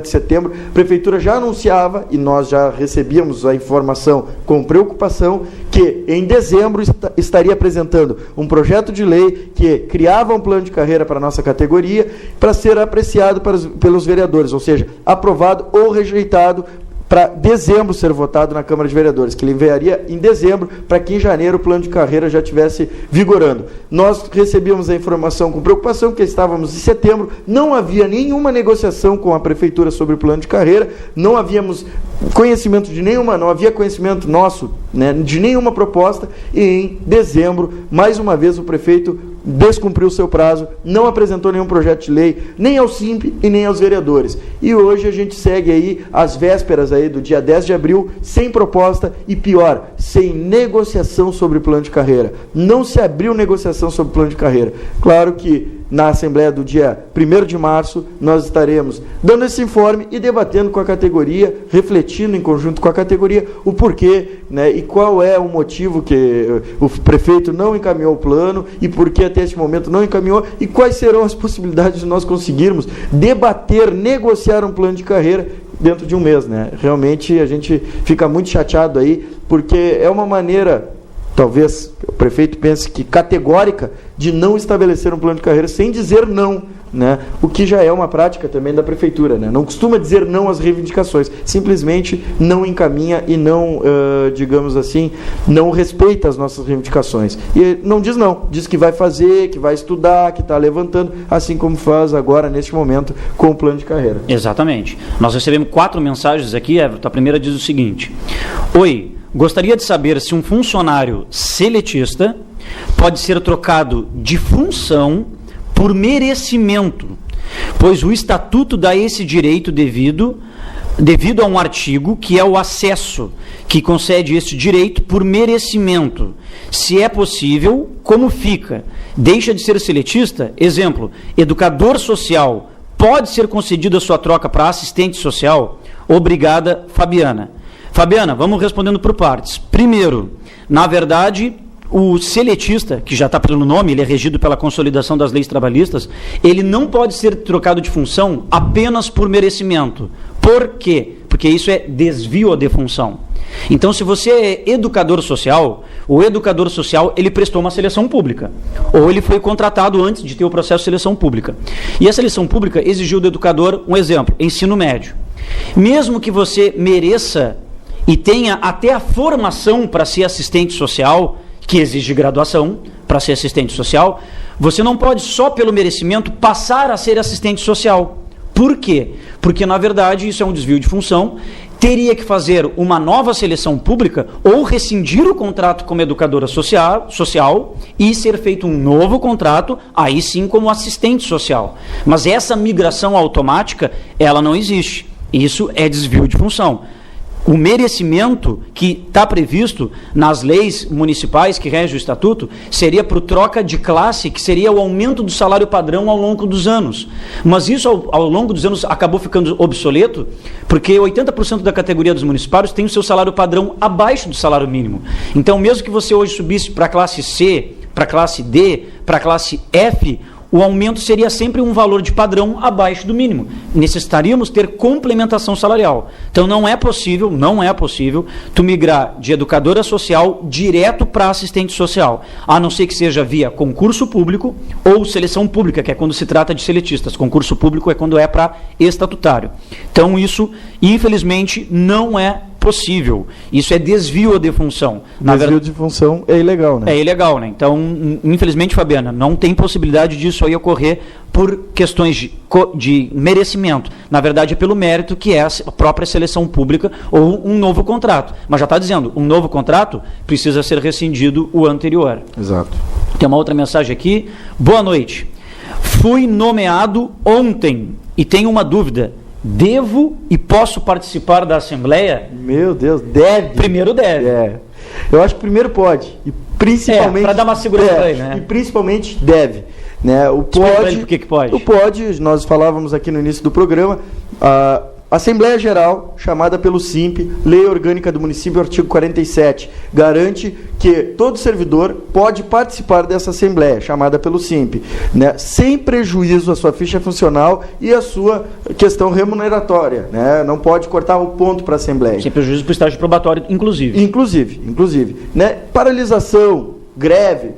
de setembro, a Prefeitura já anunciava, e nós já recebíamos a informação com preocupação, que em dezembro estaria apresentando um projeto de lei que criava um plano de carreira para a nossa categoria para ser apreciado pelos vereadores, ou seja, aprovado ou rejeitado para dezembro ser votado na Câmara de Vereadores, que ele enviaria em dezembro, para que em janeiro o plano de carreira já estivesse vigorando. Nós recebíamos a informação com preocupação, que estávamos em setembro, não havia nenhuma negociação com a Prefeitura sobre o plano de carreira, não havíamos conhecimento de nenhuma, não havia conhecimento nosso, né, de nenhuma proposta, e em dezembro, mais uma vez, o prefeito descumpriu o seu prazo, não apresentou nenhum projeto de lei, nem ao SIMP e nem aos vereadores. E hoje a gente segue aí, às vésperas aí do dia 10 de abril, sem proposta e, pior, sem negociação sobre o plano de carreira. Não se abriu negociação sobre o plano de carreira. Claro que na Assembleia do dia 1º de março, nós estaremos dando esse informe e debatendo com a categoria, refletindo em conjunto com a categoria o porquê, né, e qual é o motivo que o prefeito não encaminhou o plano e por que até este momento não encaminhou e quais serão as possibilidades de nós conseguirmos debater, negociar um plano de carreira dentro de um mês, né? Realmente a gente fica muito chateado aí, porque é uma maneira, talvez o prefeito pense que categórica, de não estabelecer um plano de carreira sem dizer não, né? O que já é uma prática também da Prefeitura, né? Não costuma dizer não às reivindicações, simplesmente não encaminha e não, digamos assim, não respeita as nossas reivindicações. E não diz não, diz que vai fazer, que vai estudar, que está levantando, assim como faz agora, neste momento, com o plano de carreira. Exatamente. Nós recebemos 4 mensagens aqui, Everton. A primeira diz o seguinte: Oi, gostaria de saber se um funcionário seletista pode ser trocado de função por merecimento, pois o Estatuto dá esse direito devido a um artigo que é o acesso, que concede esse direito por merecimento. Se é possível, como fica? Deixa de ser seletista? Exemplo, educador social, pode ser concedida a sua troca para assistente social? Obrigada, Fabiana. Fabiana, vamos respondendo por partes. Primeiro, na verdade, o seletista, que já está pelo nome, ele é regido pela consolidação das leis trabalhistas, ele não pode ser trocado de função apenas por merecimento. Por quê? Porque isso é desvio de função. Então, se você é educador social, o educador social, ele prestou uma seleção pública, ou ele foi contratado antes de ter o processo de seleção pública. E a seleção pública exigiu do educador, um exemplo, ensino médio. Mesmo que você mereça e tenha até a formação para ser assistente social, que exige graduação para ser assistente social, você não pode só pelo merecimento passar a ser assistente social. Por quê? Porque, na verdade, isso é um desvio de função, teria que fazer uma nova seleção pública ou rescindir o contrato como educadora social e ser feito um novo contrato, aí sim como assistente social. Mas essa migração automática, ela não existe. Isso é desvio de função. O merecimento que está previsto nas leis municipais que regem o Estatuto seria por troca de classe, que seria o aumento do salário padrão ao longo dos anos. Mas isso, ao longo dos anos, acabou ficando obsoleto, porque 80% da categoria dos municipários tem o seu salário padrão abaixo do salário mínimo. Então, mesmo que você hoje subisse para a classe C, para a classe D, para a classe F, o aumento seria sempre um valor de padrão abaixo do mínimo. Necessitaríamos ter complementação salarial. Então não é possível tu migrar de educadora social direto para assistente social, a não ser que seja via concurso público ou seleção pública, que é quando se trata de seletistas. Concurso público é quando é para estatutário. Então isso, infelizmente, não é impossível. Isso é desvio de função. Desvio de função é ilegal, né? É ilegal, né? Então, infelizmente, Fabiana, não tem possibilidade disso aí ocorrer por questões de merecimento. Na verdade, é pelo mérito que é a própria seleção pública ou um novo contrato. Mas já está dizendo, um novo contrato precisa ser rescindido o anterior. Exato. Tem uma outra mensagem aqui. Boa noite. Fui nomeado ontem e tenho uma dúvida. Devo e posso participar da Assembleia? Meu Deus, deve. Primeiro deve. Eu acho que primeiro pode. E principalmente. Para dar uma segurança para ele, né? E principalmente deve. Né? O pode. Por que pode? O pode, nós falávamos aqui no início do programa. A Assembleia Geral, chamada pelo SIMP, Lei Orgânica do Município, artigo 47, garante que todo servidor pode participar dessa Assembleia, chamada pelo SIMP, né, sem prejuízo à sua ficha funcional e à sua questão remuneratória. Né, não pode cortar o ponto para a Assembleia. Sem prejuízo para o estágio probatório, inclusive. Inclusive. Né, paralisação, greve,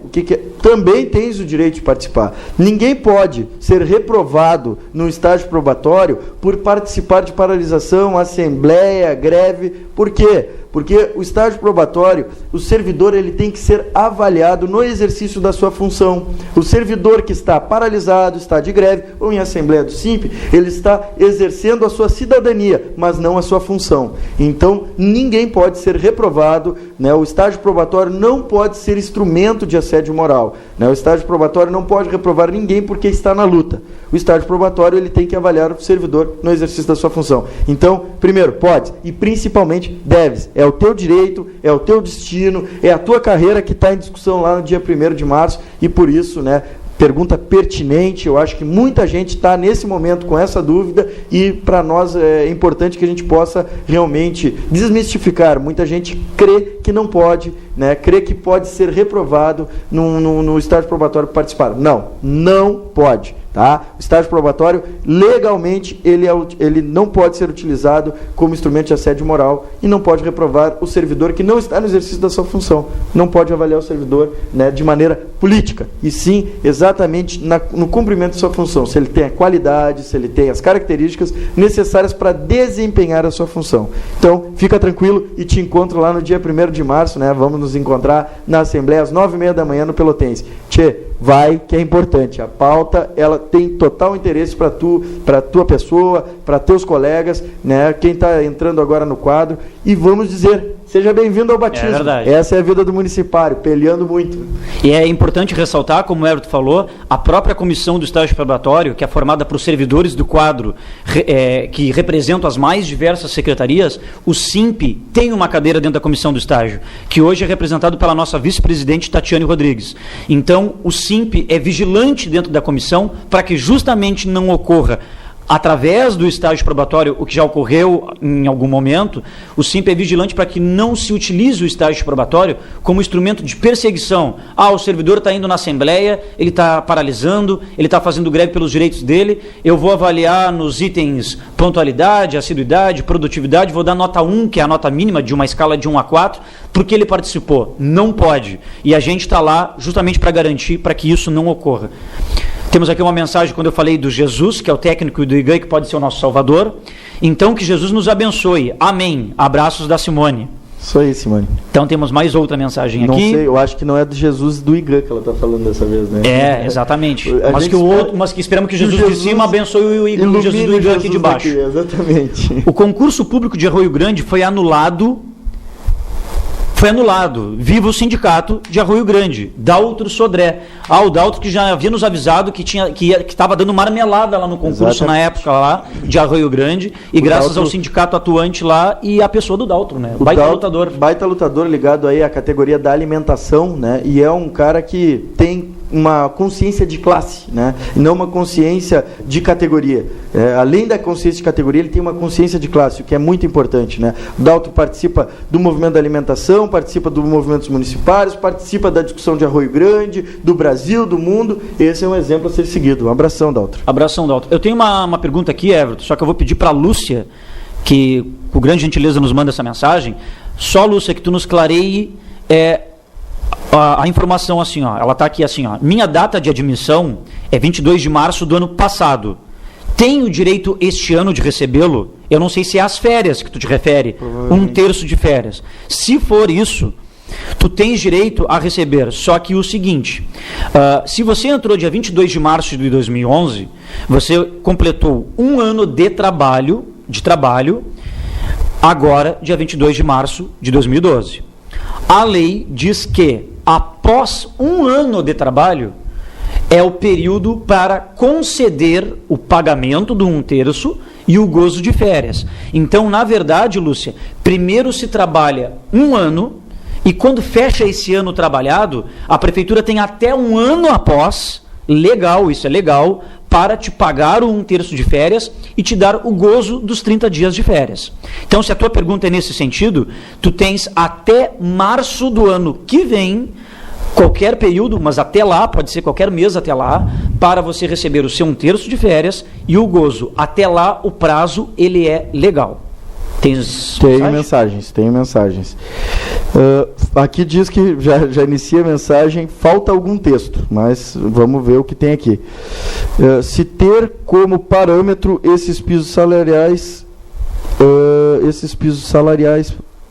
também tens o direito de participar. Ninguém pode ser reprovado no estágio probatório por participar de paralisação, assembleia, greve. Por quê? Porque o estágio probatório, o servidor ele tem que ser avaliado no exercício da sua função. O servidor que está paralisado, está de greve ou em assembleia do SIMP, ele está exercendo a sua cidadania, mas não a sua função. Então, ninguém pode ser reprovado, né? O estágio probatório não pode ser instrumento de assédio moral. Né? O estágio probatório não pode reprovar ninguém porque está na luta. O estágio probatório ele tem que avaliar o servidor no exercício da sua função. Então, primeiro, pode e principalmente deves. É o teu direito, é o teu destino, é a tua carreira que está em discussão lá no dia 1º de março e por isso, né, pergunta pertinente, eu acho que muita gente está nesse momento com essa dúvida e para nós é importante que a gente possa realmente desmistificar. Muita gente crê que não pode, né, crê que pode ser reprovado no estágio probatório participar. Não pode. Tá? O estágio probatório, legalmente, ele não pode ser utilizado como instrumento de assédio moral e não pode reprovar o servidor que não está no exercício da sua função. Não pode avaliar o servidor, né, de maneira política, e sim exatamente no cumprimento de sua função, se ele tem a qualidade, se ele tem as características necessárias para desempenhar a sua função. Então, fica tranquilo e te encontro lá no dia 1º de março, né? Vamos nos encontrar na Assembleia às 9h30 da manhã no Pelotense. Vai, que é importante. A pauta, ela tem total interesse para tua pessoa, para teus colegas, né? Quem está entrando agora no quadro. E vamos dizer, seja bem-vindo ao batismo. É verdade. Essa é a vida do municipário, peleando muito. E é importante ressaltar, como o Everton falou, a própria comissão do estágio probatório, que é formada por servidores do quadro, que representam as mais diversas secretarias, o SIMP tem uma cadeira dentro da comissão do estágio, que hoje é representado pela nossa vice-presidente Tatiane Rodrigues. Então, o SIMP é vigilante dentro da comissão para que justamente não ocorra, através do estágio probatório, o que já ocorreu em algum momento, o SIMP é vigilante para que não se utilize o estágio probatório como instrumento de perseguição. O servidor está indo na Assembleia, ele está paralisando, ele está fazendo greve pelos direitos dele, eu vou avaliar nos itens pontualidade, assiduidade, produtividade, vou dar nota 1, que é a nota mínima de uma escala de 1 a 4, porque ele participou. Não pode. E a gente está lá justamente para garantir para que isso não ocorra. Temos aqui uma mensagem quando eu falei do Jesus, que é o técnico do IGAN, que pode ser o nosso Salvador. Então, que Jesus nos abençoe. Amém. Abraços da Simone. Isso aí, Simone. Então, temos mais outra mensagem aqui. Não sei, eu acho que não é do Jesus do IGAN que ela está falando dessa vez, né? Exatamente. Mas que esperamos que Jesus de cima abençoe o Jesus do IGAN aqui de baixo. Daqui, exatamente. O concurso público de Arroio Grande foi anulado. Viva o sindicato de Arroio Grande, Daltro Sodré. O Daltro que já havia nos avisado que estava dando marmelada lá no concurso. Exatamente. Na época lá de Arroio Grande, e graças ao sindicato atuante lá e a pessoa do Daltro, né? Baita lutador ligado aí à categoria da alimentação, né? E é um cara que tem uma consciência de classe, né? Não uma consciência de categoria. Além da consciência de categoria, ele tem uma consciência de classe, o que é muito importante, né? O Daltro participa do movimento da alimentação, participa do movimento dos municipários, participa da discussão de Arroio Grande, do Brasil, do mundo. Esse é um exemplo a ser seguido. Um abração, Daltro. Abração, Daltro. Eu tenho uma pergunta aqui, Everton, só que eu vou pedir para a Lúcia, que com grande gentileza nos manda essa mensagem. Só, Lúcia, que tu nos clareie a informação ela está aqui assim, minha data de admissão é 22 de março do ano passado. tem o direito este ano de recebê-lo. Eu não sei se é as férias que tu te refere, 1/3 de férias. Se for isso, tu tens direito a receber. Só que o seguinte, se você entrou dia 22 de março de 2011, você completou 1 ano de trabalho, agora, dia 22 de março de 2012. A lei diz que, após 1 ano de trabalho, é o período para conceder o pagamento do 1/3 e o gozo de férias. Então, na verdade, Lúcia, primeiro se trabalha 1 ano, e quando fecha esse ano trabalhado, a prefeitura tem até 1 ano após, legal, isso é legal, para te pagar o 1/3 de férias e te dar o gozo dos 30 dias de férias. Então, se a tua pergunta é nesse sentido, tu tens até março do ano que vem, qualquer período, mas até lá, pode ser qualquer mês até lá, para você receber o seu 1/3 de férias e o gozo. Até lá, o prazo, ele é legal. Tenho mensagens. Aqui diz que já inicia a mensagem, falta algum texto, mas vamos ver o que tem aqui. Se ter como parâmetro esses pisos salariais,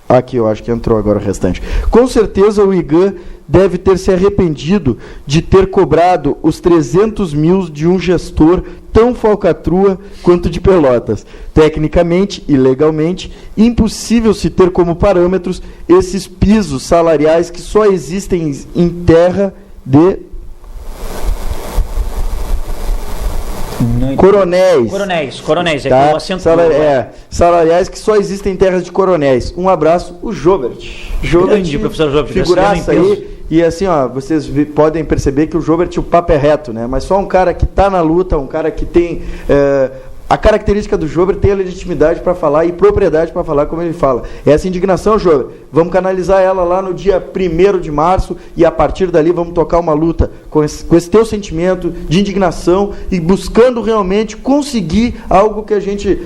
aqui eu acho que entrou agora o restante. Com certeza o IGAN deve ter se arrependido de ter cobrado os 300 mil de um gestor tão falcatrua quanto de Pelotas. Tecnicamente e legalmente, impossível se ter como parâmetros esses pisos salariais que só existem em terra de Coronéis, tá? Salariais que só existem em terras de coronéis. Um abraço, o Jobert. Grande, professor Jobert. Figuraça aí. E assim, ó, vocês podem perceber que o Jobert, o papo é reto, né? Mas só um cara que está na luta, um cara que tem... a característica do Jobert tem a legitimidade para falar e propriedade para falar como ele fala. Essa indignação, Jobert, vamos canalizar ela lá no dia 1º de março e a partir dali vamos tocar uma luta com esse teu sentimento de indignação e buscando realmente conseguir algo que a gente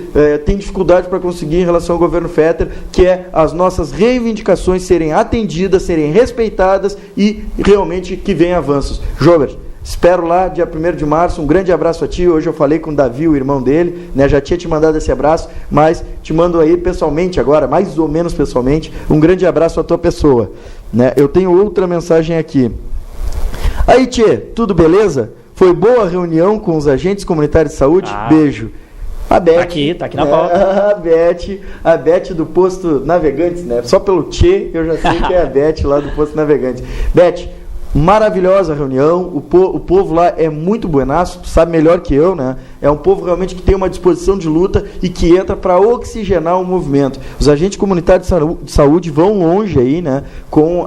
tem dificuldade para conseguir em relação ao governo Fetter, que é as nossas reivindicações serem atendidas, serem respeitadas e realmente que venham avanços. Jobert, espero lá, dia 1º de março, um grande abraço a ti. Hoje eu falei com o Davi, o irmão dele, né? Já tinha te mandado esse abraço, mas te mando aí pessoalmente agora, mais ou menos pessoalmente, um grande abraço à tua pessoa, né? Eu tenho outra mensagem aqui. Aí, Tchê, tudo beleza? Foi boa a reunião com os agentes comunitários de saúde? Beijo. A Beth, tá aqui na pauta. A Beth do Posto Navegantes, né? Só pelo Tchê eu já sei que é a Beth lá do Posto Navegantes. Beth, maravilhosa reunião, o povo lá é muito buenaço, tu sabe melhor que eu, né? É um povo realmente que tem uma disposição de luta e que entra para oxigenar o movimento. Os agentes comunitários de saúde vão longe aí, né? Com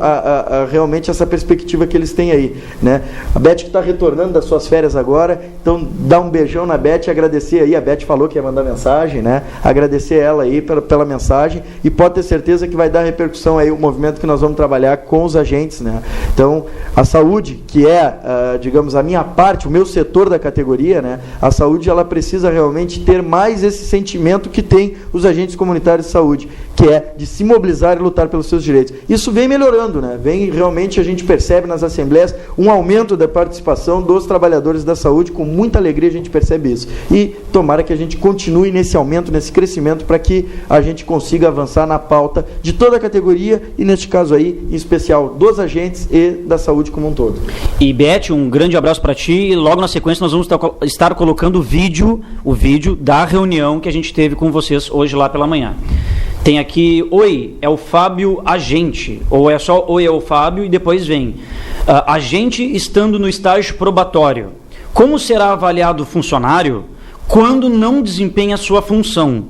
realmente essa perspectiva que eles têm aí, né? A Beth que está retornando das suas férias agora, então dá um beijão na Beth e agradecer aí, a Beth falou que ia mandar mensagem, né? Agradecer ela aí pela mensagem e pode ter certeza que vai dar repercussão aí o movimento que nós vamos trabalhar com os agentes, né? Então, a saúde, que é, digamos, a minha parte, o meu setor da categoria, né? A saúde, ela precisa realmente ter mais esse sentimento que tem os agentes comunitários de saúde, que é de se mobilizar e lutar pelos seus direitos. Isso vem melhorando, né? Vem realmente, a gente percebe nas assembleias um aumento da participação dos trabalhadores da saúde, com muita alegria a gente percebe isso. E tomara que a gente continue nesse aumento, nesse crescimento, para que a gente consiga avançar na pauta de toda a categoria e, neste caso aí, em especial dos agentes e da saúde como um todo. E Beth, um grande abraço para ti e logo na sequência nós vamos estar colocando o vídeo da reunião que a gente teve com vocês hoje lá pela manhã. Tem aqui, oi, é o Fábio agente, ou é só oi, é o Fábio e depois vem. Agente estando no estágio probatório, como será avaliado o funcionário quando não desempenha sua função?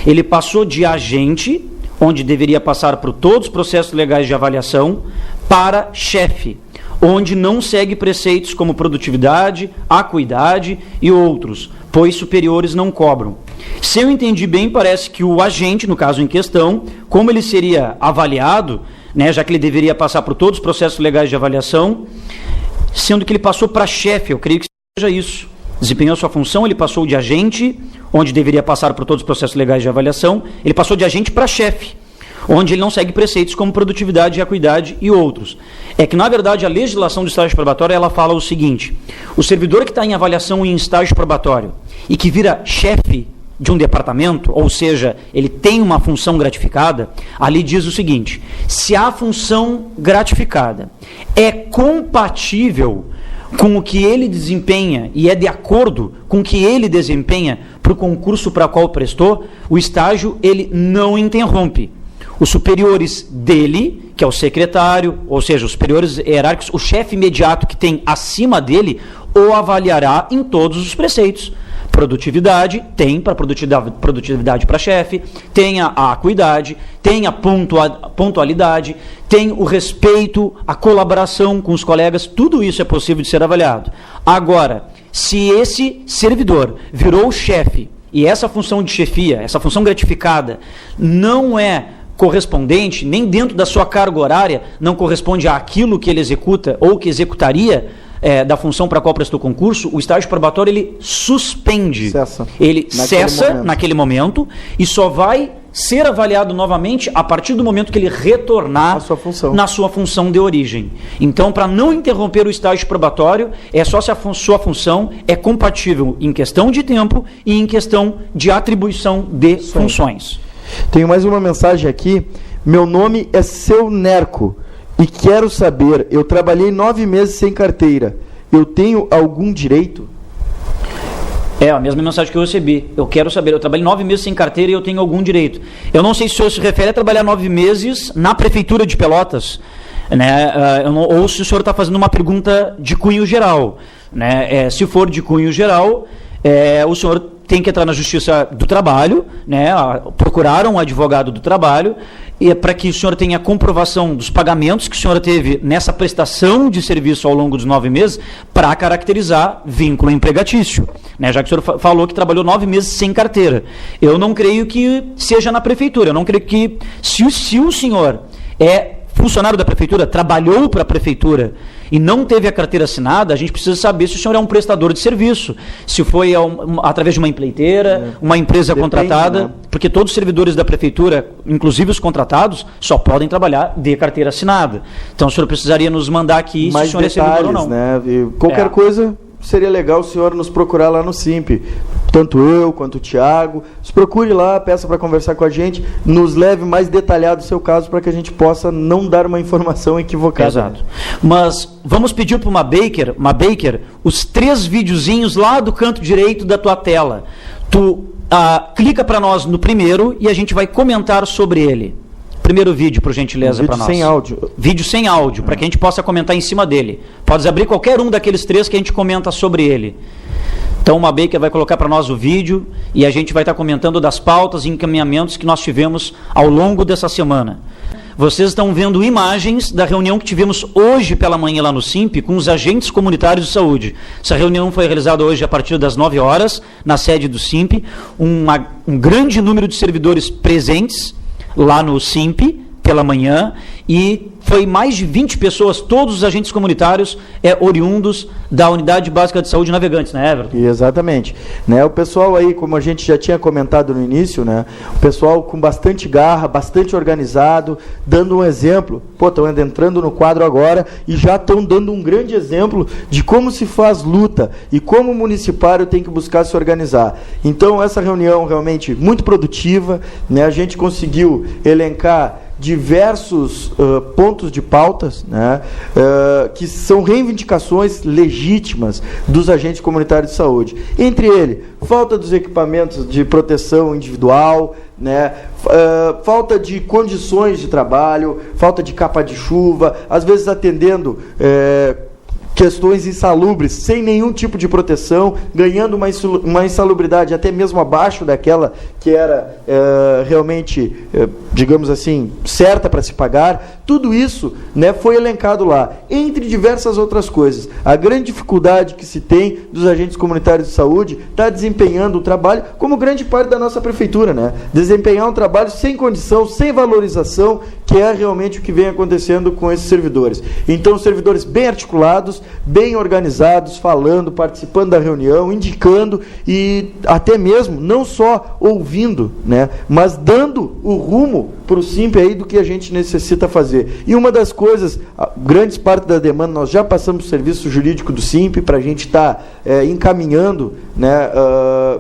Ele passou de agente, onde deveria passar por todos os processos legais de avaliação, para chefe, onde não segue preceitos como produtividade, acuidade e outros, pois superiores não cobram. Se eu entendi bem, parece que o agente, no caso em questão, como ele seria avaliado, né, já que ele deveria passar por todos os processos legais de avaliação, sendo que ele passou para chefe, eu creio que seja isso. Desempenhou sua função, ele passou de agente, onde deveria passar por todos os processos legais de avaliação, ele passou de agente para chefe, onde ele não segue preceitos como produtividade, equidade e outros. É que, na verdade, a legislação do estágio probatório, ela fala o seguinte: o servidor que está em avaliação em estágio probatório e que vira chefe de um departamento, ou seja, ele tem uma função gratificada, ali diz o seguinte: se a função gratificada é compatível com o que ele desempenha e é de acordo com o que ele desempenha para o concurso para qual prestou, o estágio ele não interrompe. Os superiores dele, que é o secretário, ou seja, os superiores hierárquicos, o chefe imediato que tem acima dele, o avaliará em todos os preceitos. Produtividade, tem para produtividade para chefe, tem a acuidade, tem a pontualidade, tem o respeito, a colaboração com os colegas, tudo isso é possível de ser avaliado. Agora, se esse servidor virou chefe e essa função de chefia, essa função gratificada, não é correspondente, nem dentro da sua carga horária, não corresponde àquilo que ele executa ou que executaria, da função para a qual prestou concurso, o estágio probatório ele suspende. Ele cessa naquele momento e só vai ser avaliado novamente a partir do momento que ele retornar na sua função de origem. Então, para não interromper o estágio probatório, é só se a sua função é compatível em questão de tempo e em questão de atribuição de funções. Tenho mais uma mensagem aqui. Meu nome é Seu Nerco. E quero saber, eu trabalhei 9 meses sem carteira, eu tenho algum direito? É a mesma mensagem que eu recebi. Eu quero saber, eu trabalhei 9 meses sem carteira e eu tenho algum direito. Eu não sei se o senhor se refere a trabalhar 9 meses na Prefeitura de Pelotas, né? Ou se o senhor está fazendo uma pergunta de cunho geral, né? Se for de cunho geral, o senhor tem que entrar na Justiça do Trabalho, né? Procurar um advogado do trabalho, e para que o senhor tenha comprovação dos pagamentos que o senhor teve nessa prestação de serviço ao longo dos 9 meses, para caracterizar vínculo empregatício, né? Já que o senhor falou que trabalhou 9 meses sem carteira. Eu não creio que seja na Prefeitura, eu não creio que, se o senhor é funcionário da Prefeitura, trabalhou para a Prefeitura e não teve a carteira assinada, a gente precisa saber se o senhor é um prestador de serviço, se foi através de uma empleiteira, uma empresa contratada, né? Porque todos os servidores da Prefeitura, inclusive os contratados, só podem trabalhar de carteira assinada. Então o senhor precisaria nos mandar aqui mais se o senhor detalhes, é servidor ou não. Né? E qualquer coisa, seria legal o senhor nos procurar lá no SIMP. Tanto eu quanto o Tiago. Se procure lá, peça para conversar com a gente, nos leve mais detalhado o seu caso para que a gente possa não dar uma informação equivocada. Exato. Mas vamos pedir para uma Baker, os 3 videozinhos lá do canto direito da tua tela. Tu clica para nós no primeiro e a gente vai comentar sobre ele. Primeiro vídeo, por gentileza, para nós. Vídeo sem áudio. Vídeo sem áudio, para que a gente possa comentar em cima dele. Podes abrir qualquer um daqueles 3 que a gente comenta sobre ele. Então, uma Baker vai colocar para nós o vídeo e a gente vai estar comentando das pautas e encaminhamentos que nós tivemos ao longo dessa semana. Vocês estão vendo imagens da reunião que tivemos hoje pela manhã lá no SIMP com os agentes comunitários de saúde. Essa reunião foi realizada hoje a partir das 9 horas, na sede do SIMP. Um grande número de servidores presentes lá no SIMP pela manhã, e foi mais de 20 pessoas, todos os agentes comunitários oriundos da Unidade Básica de Saúde Navegantes, né, Everton? Exatamente. Né, o pessoal aí, como a gente já tinha comentado no início, né, o pessoal com bastante garra, bastante organizado, dando um exemplo. Estão entrando no quadro agora e já estão dando um grande exemplo de como se faz luta e como o municipário tem que buscar se organizar. Então, essa reunião realmente muito produtiva, né, a gente conseguiu elencar diversos pontos de pautas, né, que são reivindicações legítimas dos agentes comunitários de saúde. Entre eles, falta dos equipamentos de proteção individual, né, falta de condições de trabalho, falta de capa de chuva, às vezes atendendo questões insalubres, sem nenhum tipo de proteção, ganhando uma insalubridade até mesmo abaixo daquela que era realmente, digamos assim, certa para se pagar. Tudo isso, né, foi elencado lá, entre diversas outras coisas. A grande dificuldade que se tem dos agentes comunitários de saúde está desempenhando o trabalho, como grande parte da nossa prefeitura, né? Desempenhar um trabalho sem condição, sem valorização, que é realmente o que vem acontecendo com esses servidores. Então, servidores bem articulados, bem organizados, falando, participando da reunião, indicando e até mesmo, não só ouvindo, né, mas dando o rumo para o SIMP aí do que a gente necessita fazer. E uma das coisas, grande parte da demanda, nós já passamos o serviço jurídico do SIMP para a gente estar encaminhando, né,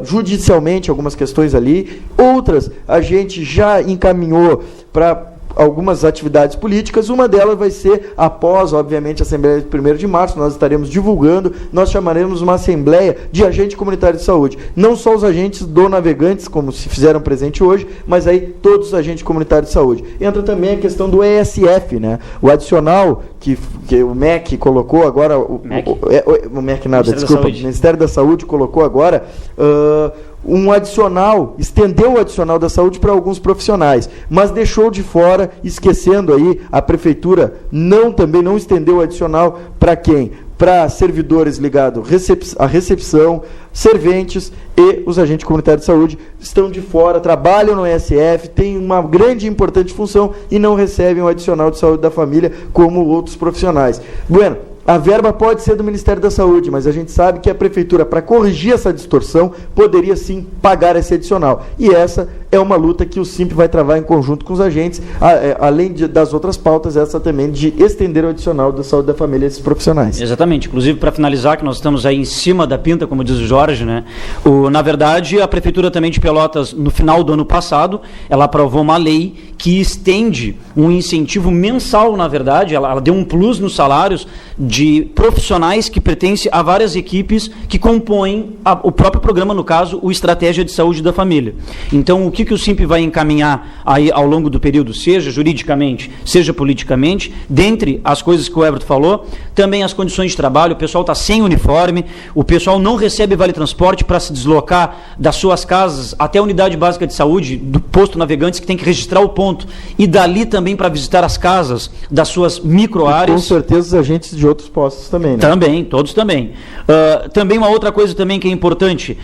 judicialmente algumas questões ali, outras a gente já encaminhou para algumas atividades políticas. Uma delas vai ser após, obviamente, a Assembleia de 1º de março, nós estaremos divulgando, nós chamaremos uma Assembleia de Agente Comunitário de Saúde. Não só os agentes do Navegantes, como se fizeram presente hoje, mas aí todos os agentes comunitários de saúde. Entra também a questão do ESF, né? O adicional que o MEC colocou agora, o MEC nada, desculpa, o Ministério da Saúde colocou agora, um adicional, estendeu o adicional da saúde para alguns profissionais, mas deixou de fora, esquecendo aí, a prefeitura também não estendeu o adicional para quem? Para servidores ligados à recepção, serventes e os agentes comunitários de saúde estão de fora, trabalham no ESF, têm uma grande e importante função e não recebem o adicional de saúde da família como outros profissionais. Bueno, a verba pode ser do Ministério da Saúde, mas a gente sabe que a Prefeitura, para corrigir essa distorção, poderia sim pagar esse adicional. E essa é uma luta que o SIMP vai travar em conjunto com os agentes, além das outras pautas, essa também de estender o adicional da saúde da família a esses profissionais. Exatamente. Inclusive, para finalizar, que nós estamos aí em cima da pinta, como diz o Jorge, né? Na verdade, a Prefeitura também de Pelotas, no final do ano passado, ela aprovou uma lei que estende um incentivo mensal, na verdade, ela deu um plus nos salários de profissionais que pertencem a várias equipes que compõem o próprio programa, no caso, o Estratégia de Saúde da Família. Então, o que o SIMP vai encaminhar aí ao longo do período, seja juridicamente, seja politicamente, dentre as coisas que o Everton falou, também as condições de trabalho, o pessoal está sem uniforme, o pessoal não recebe vale-transporte para se deslocar das suas casas até a unidade básica de saúde, do posto Navegantes, que tem que registrar o ponto, e dali também para visitar as casas das suas micro-áreas. Com certeza os agentes de outros postos também, né? Também, todos também. Também uma outra coisa também que é importante,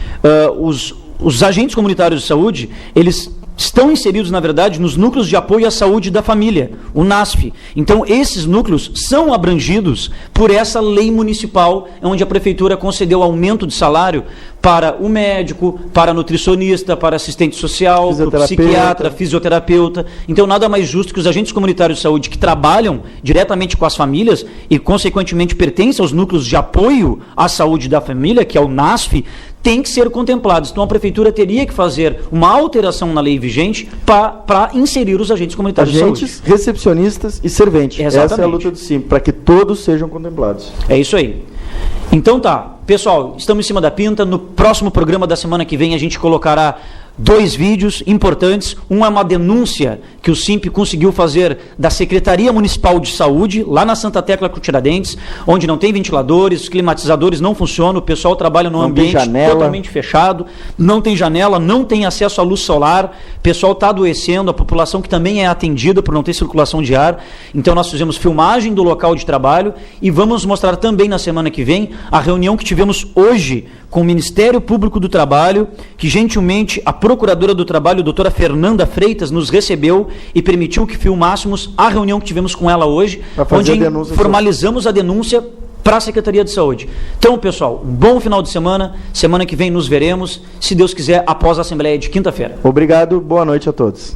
os agentes comunitários de saúde, eles estão inseridos, na verdade, nos núcleos de apoio à saúde da família, o NASF. Então, esses núcleos são abrangidos por essa lei municipal, onde a Prefeitura concedeu aumento de salário para o médico, para a nutricionista, para assistente social, para o psiquiatra, fisioterapeuta. Então, nada mais justo que os agentes comunitários de saúde que trabalham diretamente com as famílias e, consequentemente, pertencem aos núcleos de apoio à saúde da família, que é o NASF, tem que ser contemplados. Então, a Prefeitura teria que fazer uma alteração na lei vigente para inserir os agentes comunitários de saúde. Agentes, recepcionistas e serventes. Exatamente. Essa é a luta do SIMP, para que todos sejam contemplados. É isso aí. Então tá, pessoal, estamos em cima da pinta. No próximo programa da semana que vem a gente colocará 2 vídeos importantes. Um é uma denúncia que o SIMP conseguiu fazer da Secretaria Municipal de Saúde, lá na Santa Tecla com Tiradentes, onde não tem ventiladores, os climatizadores não funcionam, o pessoal trabalha num ambiente totalmente fechado, não tem janela, não tem acesso à luz solar, o pessoal está adoecendo, a população que também é atendida por não ter circulação de ar. Então nós fizemos filmagem do local de trabalho e vamos mostrar também na semana que vem a reunião que tivemos hoje com o Ministério Público do Trabalho, que gentilmente a Procuradora do Trabalho, a doutora Fernanda Freitas, nos recebeu e permitiu que filmássemos a reunião que tivemos com ela hoje, onde formalizamos a denúncia para a Secretaria de Saúde. Então, pessoal, um bom final de semana. Semana que vem nos veremos, se Deus quiser, após a Assembleia de quinta-feira. Obrigado, boa noite a todos.